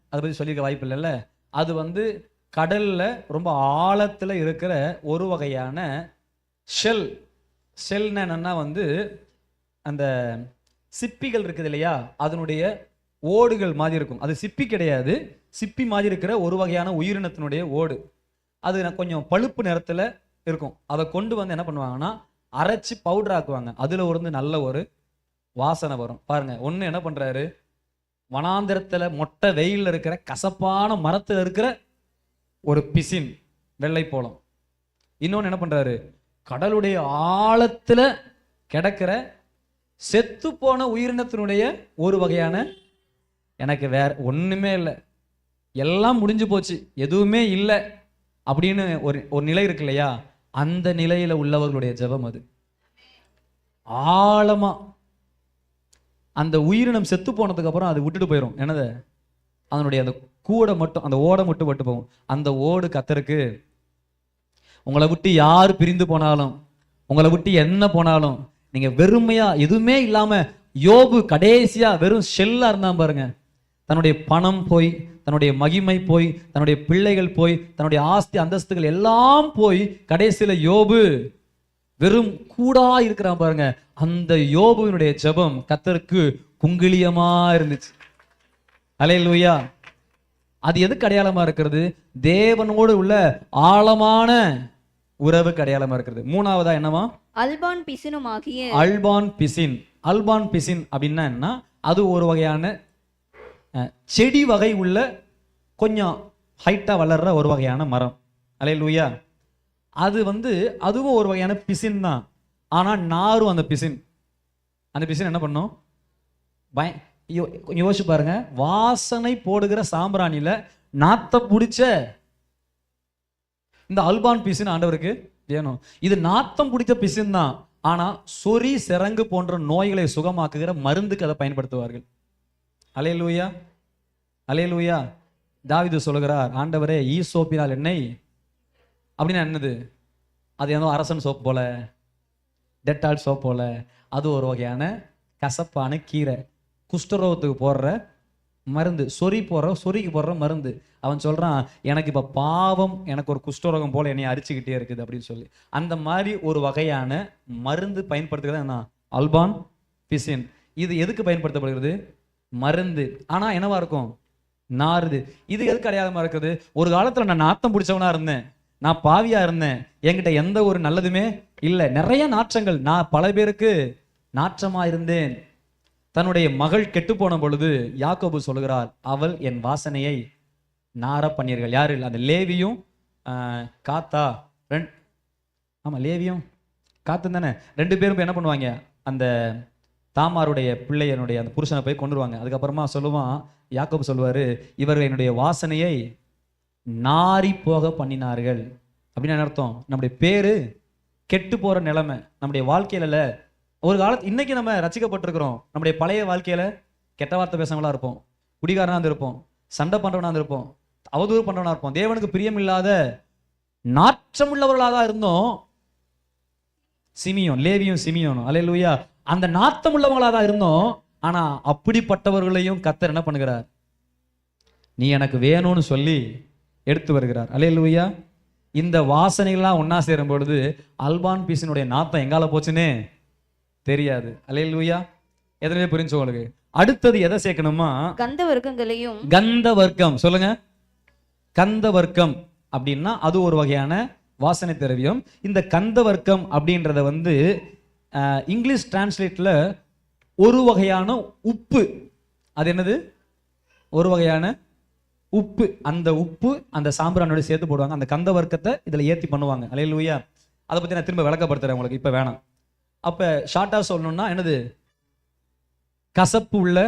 அதை பத்தி சொல்லியிருக்க வாய்ப்பு இல்லைல்ல. அது கடல்ல ரொம்ப ஆழத்துல இருக்கிற ஒரு வகையான ஷெல்னா என்னன்னா அந்த சிப்பிகள் இருக்குது இல்லையா, அதனுடைய ஓடுகள் மாதிரி இருக்கும். அது சிப்பி கிடையாது, சிப்பி மாதிரி இருக்கிற ஒரு வகையான உயிரினத்தினுடைய ஓடு. அது கொஞ்சம் பழுப்பு நிறத்துல இருக்கும். அதை கொண்டு என்ன பண்ணுவாங்கன்னா அரைச்சி பவுடர் ஆக்குவாங்க. அதுல நல்ல ஒரு வாசனை வரும். பாருங்க, ஒண்ணு என்ன பண்றாரு, வனாந்திரத்துல மொட்டை வெயில்ல இருக்கிற கசப்பான மரத்துல இருக்கிற ஒரு பிசின் வெள்ளை போலம். இன்னொன்னு என்ன பண்றாரு, கடலுடைய ஆழத்துல கிடக்கிற செத்து போன உயிரினத்தினுடைய ஒரு வகையான, எனக்கு வேற ஒண்ணுமே இல்லை, எல்லாம் முடிஞ்சு போச்சு, எதுவுமே இல்லை அப்படின்னு ஒரு நிலை இருக்கு இல்லையா, அந்த நிலையில உள்ளவர்களுடைய ஜெபம் அது. ஆழமா அந்த உயிரினம் செத்து போனதுக்கு அப்புறம் அது விட்டுட்டு போயிடும். என்னது? அதனுடைய அந்த கூடை மட்டும், அந்த ஓடை மட்டும் விட்டு போகும். அந்த ஓடு கர்த்தருக்கு, உங்களை விட்டு யார் பிரிந்து போனாலும், உங்களை விட்டு என்ன போனாலும், நீங்க வெறுமையா எதுவுமே இல்லாம, யோபு கடைசியா வெறும் ஷெல்லா இருந்தான் பாருங்க. தன்னுடைய பணம் போய், தன்னுடைய மகிமை போய், தன்னுடைய பிள்ளைகள் போய், தன்னுடைய ஆஸ்தி அந்தஸ்துகள் எல்லாம் போய், கடைசியில யோபு வெறும் கூடா இருக்கிறான் பாருங்க. அந்த யோபுவினுடைய ஜெபம் கர்த்தருக்கு குங்கிலியமா இருந்துச்சு. அல்லேலூயா. அது எதுக்கு அடையாளமா இருக்கிறது? தேவனோடு உள்ள ஆழமான உறவுக்கு அடையாளமா இருக்கிறது. மூணாவதா என்னவா? அல்பான் பிசினுமாகிய அல்பான் பிசின். அல்பான் பிசின் அப்படின்னா என்ன? அது ஒரு வகையான செடி வகை உள்ள கொஞ்சம் ஹைட்டா வளர்ற ஒரு வகையான மரம். அல்லேலூயா. அது அதுவும் ஒரு வகையான பிசின் தான். ஆனா நாரும் அந்த பிசின் என்ன பண்ணும்? யோசிச்சு பாருங்க. வாசனை போடுகிற சாம்பிராணியில நாத்தம் பிடிச்ச இந்த அல்பான் பிசின் ஆண்டவருக்கு வேணும். இது நாத்தம் பிடிச்ச பிசின் தான். ஆனா சொறி சிரங்கு போன்ற நோய்களை சுகமாக்குகிற மருந்துக்கு அதை பயன்படுத்துவார்கள். அல்லேலூயா, அல்லேலூயா. தாவீது சொல்லுகிறார், ஆண்டவரே ஈசோப்பினால் எண்ணெய் அப்படின்னா என்னது? அது ஏதோ அரசன் சோப் போல, டெட்டால் சோப் போல. அது ஒரு வகையான கசப்பான கீரை, குஷ்டரோகத்துக்கு போடுற மருந்து, சொறிக்கு போடுற மருந்து. அவன் சொல்றான், எனக்கு இப்ப பாவம், எனக்கு ஒரு குஷ்டரோகம் போல என்னை அரிச்சுக்கிட்டே இருக்குது அப்படின்னு சொல்லி. அந்த மாதிரி ஒரு வகையான மருந்து பயன்படுத்துகிறது என்ன? அல்பான் பிசின். இது எதுக்கு பயன்படுத்தப்படுகிறது? மருந்து. ஆனா என்னவா இருக்கும்? நாறுது. இது எதுக்கு அடையாளமா இருக்குது? ஒரு காலத்துல நான் நாத்தம் பிடிச்சவனா இருந்தேன், நான் பாவியா இருந்தேன், என்கிட்ட எந்த ஒரு நல்லதுமே இல்லை, நிறைய நாற்றங்கள், நான் பல பேருக்கு நாற்றமா இருந்தேன். தன்னுடைய மகள் கெட்டு போன பொழுது யாக்கோபு சொல்லுகிறார், அவள் என் வாசனையை நார பண்ணீர்கள். யாரு? அந்த லேவியும் காத்தா. ஆமா, லேவியும் காத்தும் தானே. ரெண்டு பேரும் என்ன பண்ணுவாங்க? அந்த தாமாருடைய பிள்ளையனுடைய அந்த புருஷனை போய் கொண்டுருவாங்க. அதுக்கப்புறமா சொல்லுவான், யாக்கோபு சொல்லுவாரு, இவர்கள் என்னுடைய வாசனையை நாரி போக பண்ணினார்கள். அப்படின்னு என்ன அர்த்தம்? நம்முடைய பேரு கெட்டு போற நிலைமை நம்முடைய வாழ்க்கையில. ஒரு காலத்து இன்னைக்கு நம்ம ரசிக்கப்பட்டிருக்கிறோம். நம்முடைய பழைய வாழ்க்கையில கெட்ட வார்த்தை பேசவங்களா இருப்போம், குடிகாரனா இருப்போம், சண்டை பண்றவனா இருப்போம், அவதூறு பண்றவனா இருப்போம், தேவனுக்கு பிரியம் இல்லாத நாற்றம் உள்ளவர்களாக தான் இருந்தோம். சிமியோன், லேவியும் சிமியோனும், அல்லேலூயா, அந்த நாத்தம் உள்ளவங்களா தான் இருந்தோம். ஆனா அப்படிப்பட்டவர்களையும் கர்த்தர் என்ன பண்ணுகிறார்? நீ எனக்கு வேணும்னு சொல்லி எடுத்து வருகிறார். அல்லேலூயா. இந்த வாசனைகள்லாம் ஒன்னா சேரும் பொழுது அல்பான் பீசினுடைய நாத்தம் எங்கால போச்சுன்னே தெரியாது. அல்லேலூயா. எதனவே புரிஞ்சு உங்களுக்கு. அடுத்தது எதை சேர்க்கணுமா? கந்த வர்க்கங்களையும். கந்த வர்க்கம் சொல்லுங்க. கந்த வர்க்கம் அப்படின்னா அது ஒரு வகையான வாசனை திரவியம். இந்த கந்த வர்க்கம் அப்படின்றத இங்கிலீஷ் டிரான்ஸ்லேட்ல ஒரு வகையான உப்பு. அது என்னது? ஒரு வகையான உப்பு. அந்த உப்பு அந்த சாம்பிரானோட சேர்த்து போடுவாங்க. அந்த கந்த வர்க்கத்தை இதுல ஏத்தி பண்ணுவாங்க. அல்லேலூயா. அதை பத்தி நான் திரும்ப விளக்கப்படுத்துறேன் உங்களுக்கு, இப்ப வேணாம். அப்ப ஷார்ட்டா சொல்லணும்னா என்னது? கசப்பு உள்ள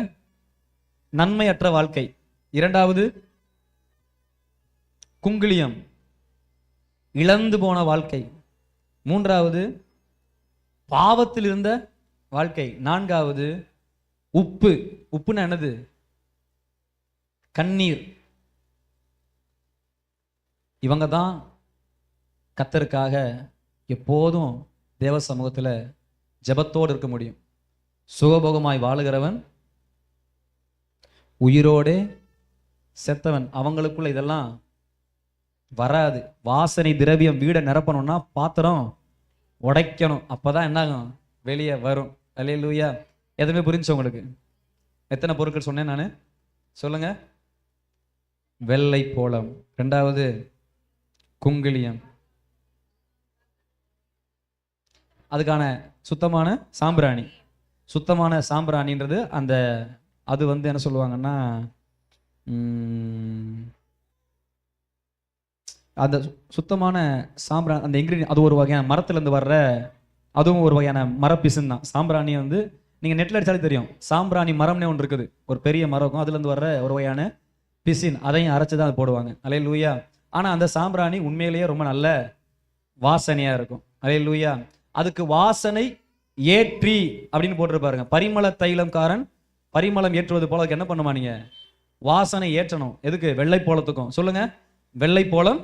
நன்மையற்ற வாழ்க்கை. இரண்டாவது குங்கிலியம், இழந்து போன வாழ்க்கை. மூன்றாவது பாவத்தில் இருந்த வாழ்க்கை. நான்காவது உப்பு. உப்புன்னா என்னது? கண்ணீர். இவங்க தான் கர்த்தருக்காக எப்போதும் தேவ சமூகத்துல ஜெபத்தோடு இருக்க முடியும். சுகபோகமாய் வாழுகிறவன் உயிரோடே செத்தவன். அவங்களுக்குள்ள இதெல்லாம் வராது. வாசனை திரவியம் வீடை நிரப்பணும்னா பாத்திரம் உடைக்கணும், அப்பதான் என்னாகும்? வெளியே வரும். அல்லேலூயா. எதுவுமே புரிஞ்சு உங்களுக்கு? எத்தனை பொருட்கள் சொன்னேன் நானு? சொல்லுங்க. வெள்ளை போளம், இரண்டாவது குங்கிலியம், அதுக்கான சுத்தமான சாம்பிராணி. சுத்தமான சாம்பிராணின்றது அது என்ன சொல்லுவாங்கன்னா, அந்த சுத்தமான சாம்பிராணி, அந்த இன்கிரீடியன், அது ஒரு வகையான மரத்துலேருந்து வர்ற, அதுவும் ஒரு வகையான மரப்பிசுன்னு தான். சாம்பிராணி நீங்கள் நெட்டில் அடித்தாலே தெரியும். சாம்பிராணி மரம்னே ஒன்று இருக்குது, ஒரு பெரிய மரம் இருக்கும், அதுலேருந்து வர்ற ஒரு வகையான பிசின், அதையும் அரைச்சி தான் அது போடுவாங்க. அல்லேலூயா. ஆனால் அந்த சாம்பிராணி உண்மையிலேயே ரொம்ப நல்ல வாசனையாக இருக்கும். அல்லேலூயா. அதுக்கு வாசனை ஏற்றி அப்படின்னு போட்டிருப்பாருங்க. பரிமள தைலம்காரன் பரிமளம் ஏற்றுவது போல அதுக்கு என்ன பண்ணுமா நீங்க வாசனை ஏற்றணும். எதுக்கு? வெள்ளை போலத்துக்கும். சொல்லுங்க. வெள்ளை போலம்,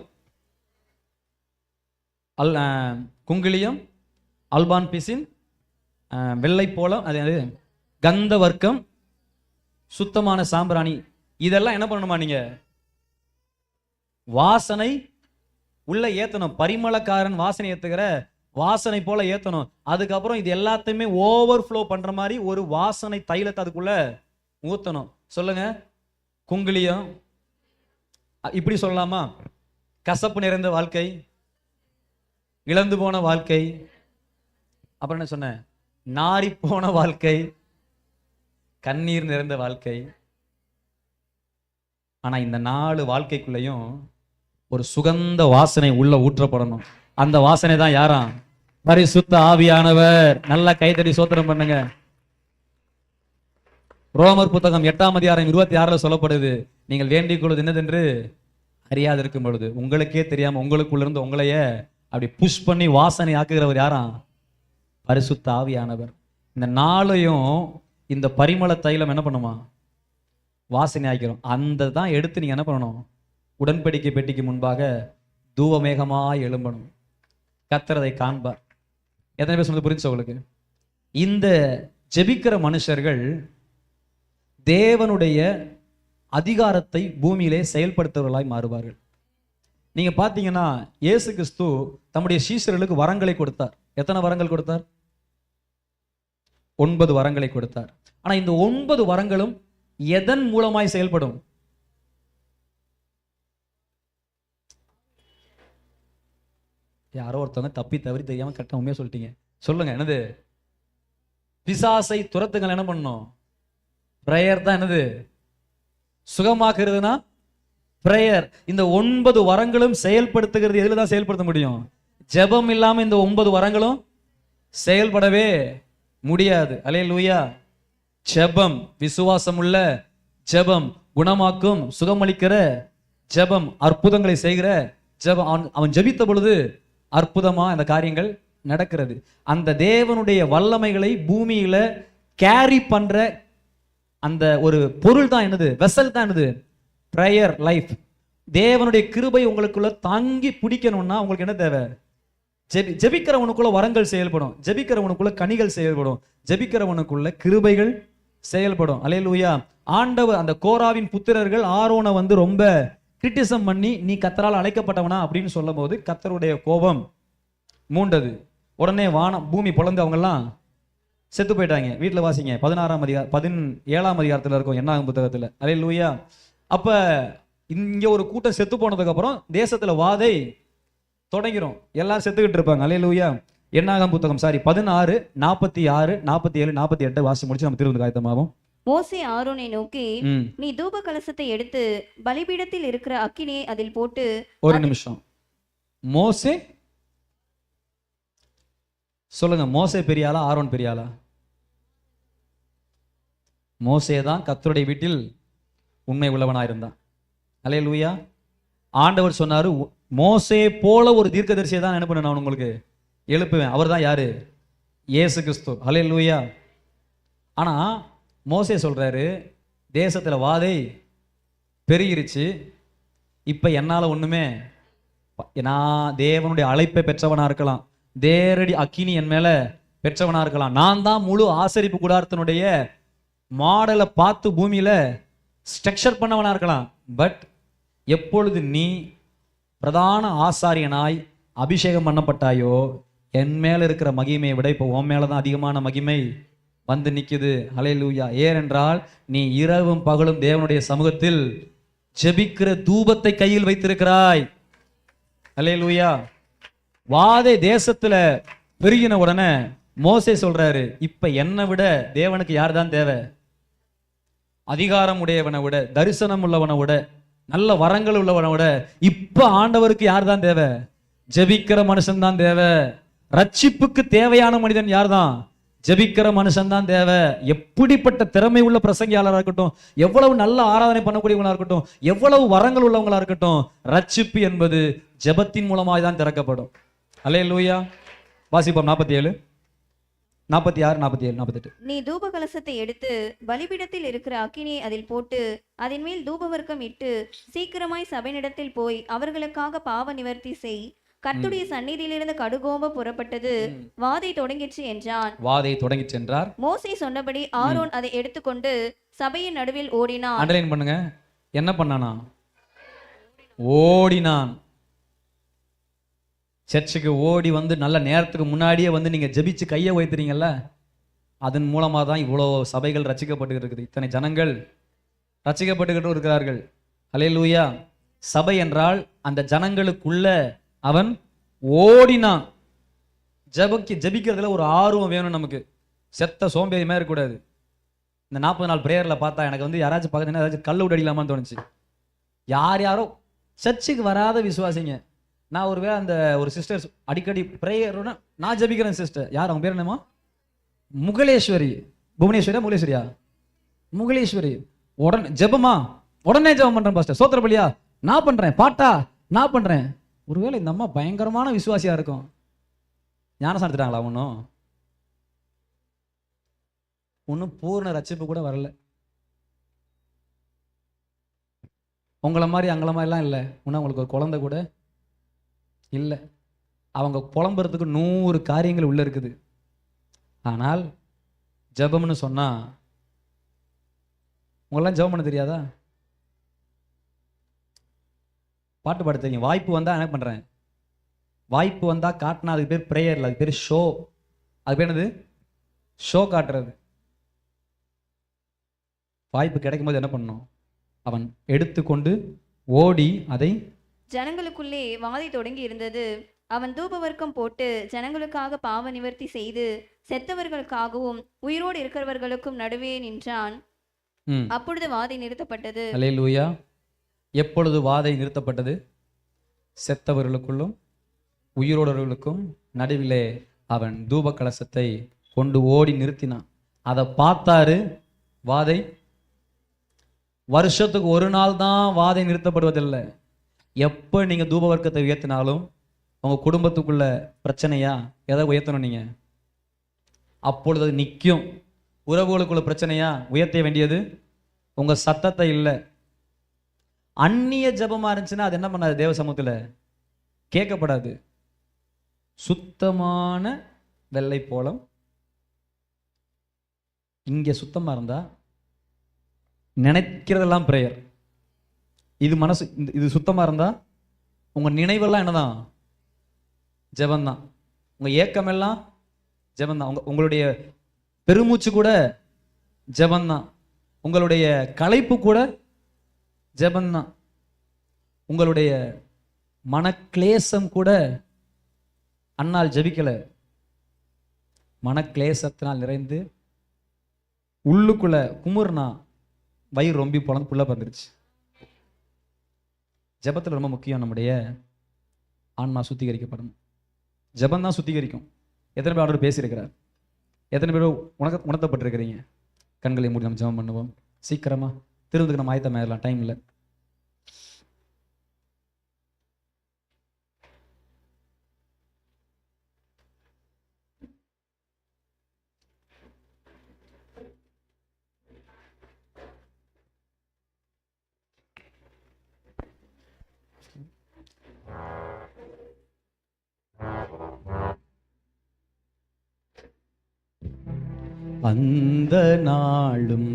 குங்கிலியம், அல்பான் பிசின், வெள்ளை போலம், அது கந்த வர்க்கம், சுத்தமான சாம்பிராணி, இதெல்லாம் என்ன பண்ணணுமா நீங்க வாசனை உள்ள ஏத்தணும். பரிமளக்காரன் வாசனை ஏத்துக்கிற வாசனை போல ஏத்தணும். அதுக்கப்புறம் இது எல்லாத்தையுமே ஓவர் ஃப்ளோ பண்ற மாதிரி ஒரு வாசனை தைலத்தை அதுக்குள்ள ஊத்தணும். சொல்லுங்க. குங்கிலியம், இப்படி சொல்லலாமா? கசப்பு நிறைந்த வாழ்க்கை, இழந்து போன வாழ்க்கை, அப்புறம் என்ன சொன்ன, நாரி போன வாழ்க்கை, கண்ணீர் நிறைந்த வாழ்க்கை. ஆனா இந்த 4 வாழ்க்கைக்குள்ளேயும் ஒரு சுகந்த வாசனை உள்ள ஊற்றப்படணும். அந்த வாசனை தான் யாரா? பரிசுத்த ஆவியானவர். நல்லா கைதடி சோத்திரம் பண்ணுங்க. ரோமர் புத்தகம் 8ஆம் அதிகாரம் 26 சொல்லப்படுது, நீங்கள் வேண்டிக் கொள்வது என்னதென்று அறியாது இருக்கும் பொழுது உங்களுக்கே தெரியாம உங்களுக்குள்ள இருந்து உங்களையே அப்படி புஷ் பண்ணி வாசனை ஆக்குகிறவர் யாரா? பரிசுத்த ஆவியானவர். இந்த 4ஐயும் இந்த பரிமள தைலம் என்ன பண்ணுமா? வாசனை ஆக்கிறோம். அந்த தான் எடுத்து நீங்க என்ன பண்ணணும்? உடன்படிக்கை பெட்டிக்கு முன்பாக தூவமேகமாய் எழும்பணும். கர்த்தரை காண்பார். எத்தனை பேர் சொன்னது புரிஞ்சு உங்களுக்கு? இந்த ஜெபிக்கிற மனுஷர்கள் தேவனுடைய அதிகாரத்தை பூமியிலே செயல்படுத்துவர்களாய் மாறுவார்கள். நீங்க பாத்தீங்கன்னா இயேசு கிறிஸ்து தம்முடைய சீஷர்களுக்கு வரங்களை கொடுத்தார். எத்தனை வரங்கள் கொடுத்தார்? 9 வரங்களை கொடுத்தார். ஆனா இந்த 9 வரங்களும் எதன் மூலமாய் செயல்படும்? யாரோ ஒருத்தவங்க தப்பி தவறி தெரியாம கரெக்டா உண்மையா சொல்லிட்டீங்க. சொல்லுங்க. என்னது? பிசாசை துரத்துங்கள் என்ன பண்ணணும்? பிரேயர் தான். என்னது? சுகமாக்குறதுனா பிரேயர். இந்த 9 வரங்களும் செயல்படுத்துகிறது எதுல தான் செயல்படுத்த முடியும்? ஜெபம் இல்லாம இந்த 9 வரங்களும் செயல்படவே முடியாது. அல்லேலூயா. ஜெபம், விசுவாசம் உள்ள ஜெபம், குணமாக்கும் சுகமளிக்கிற ஜெபம், அற்புதங்களை செய்கிற ஜெபம். அவன் ஜெபித்த பொழுது அற்புதமா அந்த காரியங்கள் நடக்கிறது. அந்த தேவனுடைய வல்லமைகளை பூமியில கேரி பண்ற அந்த ஒரு பொருள் தான் என்னது? வெசல் தான் என்னது? Prayer life. தேவனுடைய கிருபை உங்களுக்குள்ள தாங்கி பிடிக்கணும்னா உங்களுக்கு என்ன தேவை? ஜெபிக்கிறவனுக்குள்ள வரங்கள் செயல்படும், ஜெபிக்கிறவனுக்குள்ள கனிகள் செயல்படும், ஜெபிக்கிறவனுக்குள்ள கிருபைகள் செயல்படும். அல்லேலூயா. ஆண்டவர் அந்த கோராவின் புத்திரர்கள் ஆரோனை வந்து ரொம்ப கிரிட்டிசம் பண்ணி நீ கர்த்தரால் அழைக்கப்பட்டவனா அப்படின்னு சொல்லும் போது கர்த்தருடைய கோபம் மூண்டது. உடனே வானம் பூமி பொளந்து அவங்க எல்லாம் செத்து போயிட்டாங்க. வீட்டில் வாசிங்க 17ஆம் அதிகாரத்தில் இருக்கும் என்னாகும் புத்தகத்தில். அல்லேலூயா. அப்ப இங்க ஒரு கூட்டம் செத்து போனதுக்கு அப்புறம் தேசத்துல வாதை தொடங்கிரும். எல்லாரும் செத்துக்கிட்டு இருப்பாங்க. அல்லேலூயா. என்னாகும் புத்தகம் 16, 46, 47, 48 வாசி முடிச்சு நம்ம திரும்ப காயத்தமாகும். மோசே ஆரோனை நோக்கி, நீ தூப கலசத்தை எடுத்து பலிபீடத்தில் இருக்கிற அக்கினியை அதில் போட்டு. ஒரு நிமிஷம். மோசே சொல்லுங்க. மோசே பெரியாளா ஆரோன் பெரியாளா? மோசே தான் கர்த்தருடைய வீட்டில் உண்மை உள்ளவனா இருந்தான். அல்லேலூயா. ஆண்டவர் சொன்னாரு, மோசே போல ஒரு தீர்க்கதரிசியை தான் என்ன பண்ண நான் உங்களுக்கு எழுப்புவேன். அவர் தான் யாரு? இயேசு கிறிஸ்து. அல்லேலூயா. ஆனா மோசே சொல்றாரு, தேசத்துல வாதை பெருகிருச்சு, இப்ப என்னால ஒண்ணுமே, நான் தேவனுடைய அழைப்பை பெற்றவனா இருக்கலாம், தேரடி அக்கினி என் மேல பெற்றவனா இருக்கலாம், நான் தான் முழு ஆசரிப்பு கூடாரத்தினுடைய மாடலை பார்த்து பூமியில ஸ்ட்ரக்சர் பண்ணவனா இருக்கலாம். பட் எப்பொழுது நீ பிரதான ஆசாரியனாய் அபிஷேகம் பண்ணப்பட்டாயோ என் மேல இருக்கிற மகிமையை விட இப்போ உன் மேலதான் அதிகமான மகிமை வந்து நிக்குது. அல்லேலூயா. ஏனென்றால் நீ இரவும் பகலும் தேவனுடைய சமூகத்தில் ஜெபிக்கிற தூபத்தை கையில் வைத்திருக்கிறாய். அல்லேலூயா. வாதை தேசத்துல பெருகின உடனே மோசே சொல்றாரு, இப்ப என்னை விட தேவனுக்கு யார் தான் தேவை? அதிகாரம் உடையவனை விட, தரிசனம் உள்ளவனை விட, நல்ல வரங்கள் உள்ளவனை விட இப்ப ஆண்டவருக்கு யார் தான் தேவை? ஜெபிக்கிற மனுஷன் தான் தேவை. ரட்சிப்புக்கு தேவையான மனிதன் யார் தான்? ஜெபிக்கிற மனுஷன் தான் தேவை. எப்படிப்பட்ட திறமை உள்ள பிரசங்கியாளராக இருக்கட்டும், எவ்வளவு நல்ல ஆராதனை பண்ணக்கூடியவங்களா இருக்கட்டும், எவ்வளவு வரங்கள் உள்ளவங்களா இருக்கட்டும், ரட்சிப்பு என்பது ஜெபத்தின் மூலமாக தான் திறக்கப்படும். அல்லேலூயா. வாசிப்போம் 47. 46, 47, 48. நீ தூப கலசத்தை எடுத்து பலிபீடத்தில் இருக்கிற அக்கினியை அதில் போட்டு அதன் மேல் தூபவர்க்கம் இட்டு சீக்கிரமாய் சபையினிடத்தில் போய் அவர்களுக்காக பாவ நிவர்த்தி செய். கர்த்தருடைய சந்நிதியிலிருந்து கடுகோபம் புறப்பட்டது, வாதை தொடங்கிற்று என்றான். வாதை தொடங்கிற்று என்றார். மோசே சொன்னபடி ஆரோன் அதை எடுத்துக்கொண்டு சபையின் நடுவில் ஓடினான். அண்டர்லைன் பண்ணுங்க. என்ன பண்ணானா? ஓடினான். சர்ச்சுக்கு ஓடி வந்து நல்ல நேரத்துக்கு முன்னாடியே வந்து நீங்க ஜெபிச்சு கையை வைத்துறீங்கல்ல, அதன் மூலமா தான் இவ்வளோ சபைகள் ரட்சிக்கப்பட்டு இருக்குது. இத்தனை ஜனங்கள் ரட்சிக்கப்பட்டுக்கிட்டு இருக்கிறார்கள். அல்லேலூயா. சபை என்றால் அந்த ஜனங்களுக்குள்ள அவன் ஓடினான். ஜெபிக்கிறதுல ஒரு ஆர்வம் வேணும் நமக்கு. செத்த சோம்பேறியுமே இருக்கக்கூடாது. இந்த 40 நாள் பிரேயரில் பார்த்தா எனக்கு வந்து யாராச்சும் பார்த்தீங்கன்னா ஏதாச்சும் கல் விட அடிக்கலாமான்னு தோணுச்சு. யாரோ சர்ச்சுக்கு வராத விசுவாசிங்க. நான் ஒருவேளை அந்த ஒரு சிஸ்டர் அடிக்கடி பிரேயர்னா நான் ஜெபிக்கிறேன் சிஸ்டர். யார் அவங்க பேர் என்னமா? முகலேஸ்வரி. புவனேஸ்வரியா முகலேஸ்வரியா? முகலேஸ்வரி. உடனே ஜெபமா? உடனே ஜெபம் பண்றேன் பாஸ்டர். சோத்திர பலியா நான் பண்றேன், பாட்டா நான் பண்றேன். ஒருவேளை இந்த அம்மா பயங்கரமான விசுவாசியா இருக்கும். ஞானசானம் எடுத்துட்டாங்களா? ஒன்றும் பூர்ண ரட்சிப்பு கூட வரல. உங்களை மாதிரி அங்களை மாதிரிலாம் இல்லை. இன்னும் அவங்களுக்கு ஒரு குழந்தை கூட இல்லை. அவங்க புலம்புறதுக்கு 100 காரியங்கள் உள்ள இருக்குது. ஆனால் ஜெபம்னு சொன்னா உங்களெல்லாம் ஜெபம் பண்ண தெரியாதா? பாட்டு பாட தெரியும். வாய்ப்பு வந்தா என்ன பண்றேன்? வாய்ப்பு வந்தா காட்டினா அதுக்கு பேர் பிரேயர் இல்லை, அது பேர் ஷோ. அது பேர் என்னது? ஷோ காட்டுறது. வாய்ப்பு கிடைக்கும் போது என்ன பண்ணணும்? அவன் எடுத்துக்கொண்டு ஓடி அதை ஜனங்களுக்குள்ளே வாதை தொடங்கி இருந்தது. அவன் தூபவர்க்கம் போட்டு ஜனங்களுக்காக பாவ நிவர்த்தி செய்து செத்தவர்களுக்காகவும் உயிரோடு இருக்கிறவர்களுக்கும் நடுவே நின்றான். அப்பொழுது வாதை நிறுத்தப்பட்டது. அல்லேலூயா. எப்பொழுது வாதை நிறுத்தப்பட்டது? செத்தவர்களுக்குள்ளும் உயிரோடவர்களுக்கும் நடுவிலே அவன் தூப கலசத்தை கொண்டு ஓடி நிறுத்தினான். அதை பார்த்தாரு. வாதை வருஷத்துக்கு ஒரு நாள் தான் வாதை நிறுத்தப்படுவதில்லை. எப்போ நீங்க தூப வர்க்கத்தை உயர்த்தினாலும் உங்க குடும்பத்துக்குள்ள பிரச்சனையா எதை உயர்த்தணும் நீங்க? அப்பொழுது அது நிற்கும். உறவுகளுக்குள்ள பிரச்சனையா உயர்த்த வேண்டியது உங்க சத்தத்தை இல்லை. அந்நிய ஜபமா இருந்துச்சுன்னா அது என்ன பண்ணாது? தேவ சமூகத்துல கேட்கப்படாது. சுத்தமான வெள்ளை போலம் இங்க சுத்தமா இருந்தா நினைக்கிறதெல்லாம் பிரேயர். இது மனசு இது சுத்தமா இருந்தா உங்க நினைவெல்லாம் என்னதான்? ஜெபந்தான். உங்க ஏக்கமெல்லாம் ஜெபந்தான். உங்களுடைய பெருமூச்சு கூட ஜெபந்தான். உங்களுடைய களைப்பு கூட ஜெபந்தான். உங்களுடைய மனக்லேசம் கூட அன்னால் ஜெபிக்கல. மனக்லேசத்தினால் நிறைந்து உள்ளுக்குள்ள குமுறுனா வயிறு ரொம்பி பொழந்து புள்ள பந்துருச்சு. ஜெபத்தில் ரொம்ப முக்கியம். நம்முடைய ஆன்மா சுத்திகரிக்கப்படணும். ஜெபம் தான் சுத்திகரிக்கும். எத்தனை பேர் ஆண்டவர் பேசியிருக்கிறார்? எத்தனை பேர் உணர்த்தப்பட்டிருக்கிறீங்க? கண்களை மூடி நம்ம ஜெபம் பண்ணுவோம். சீக்கிரமா திரும்பதுக்கு நம்ம ஆயத்தம் ஆயிடலாம். டைம் இல்லை. அந்த நாளும்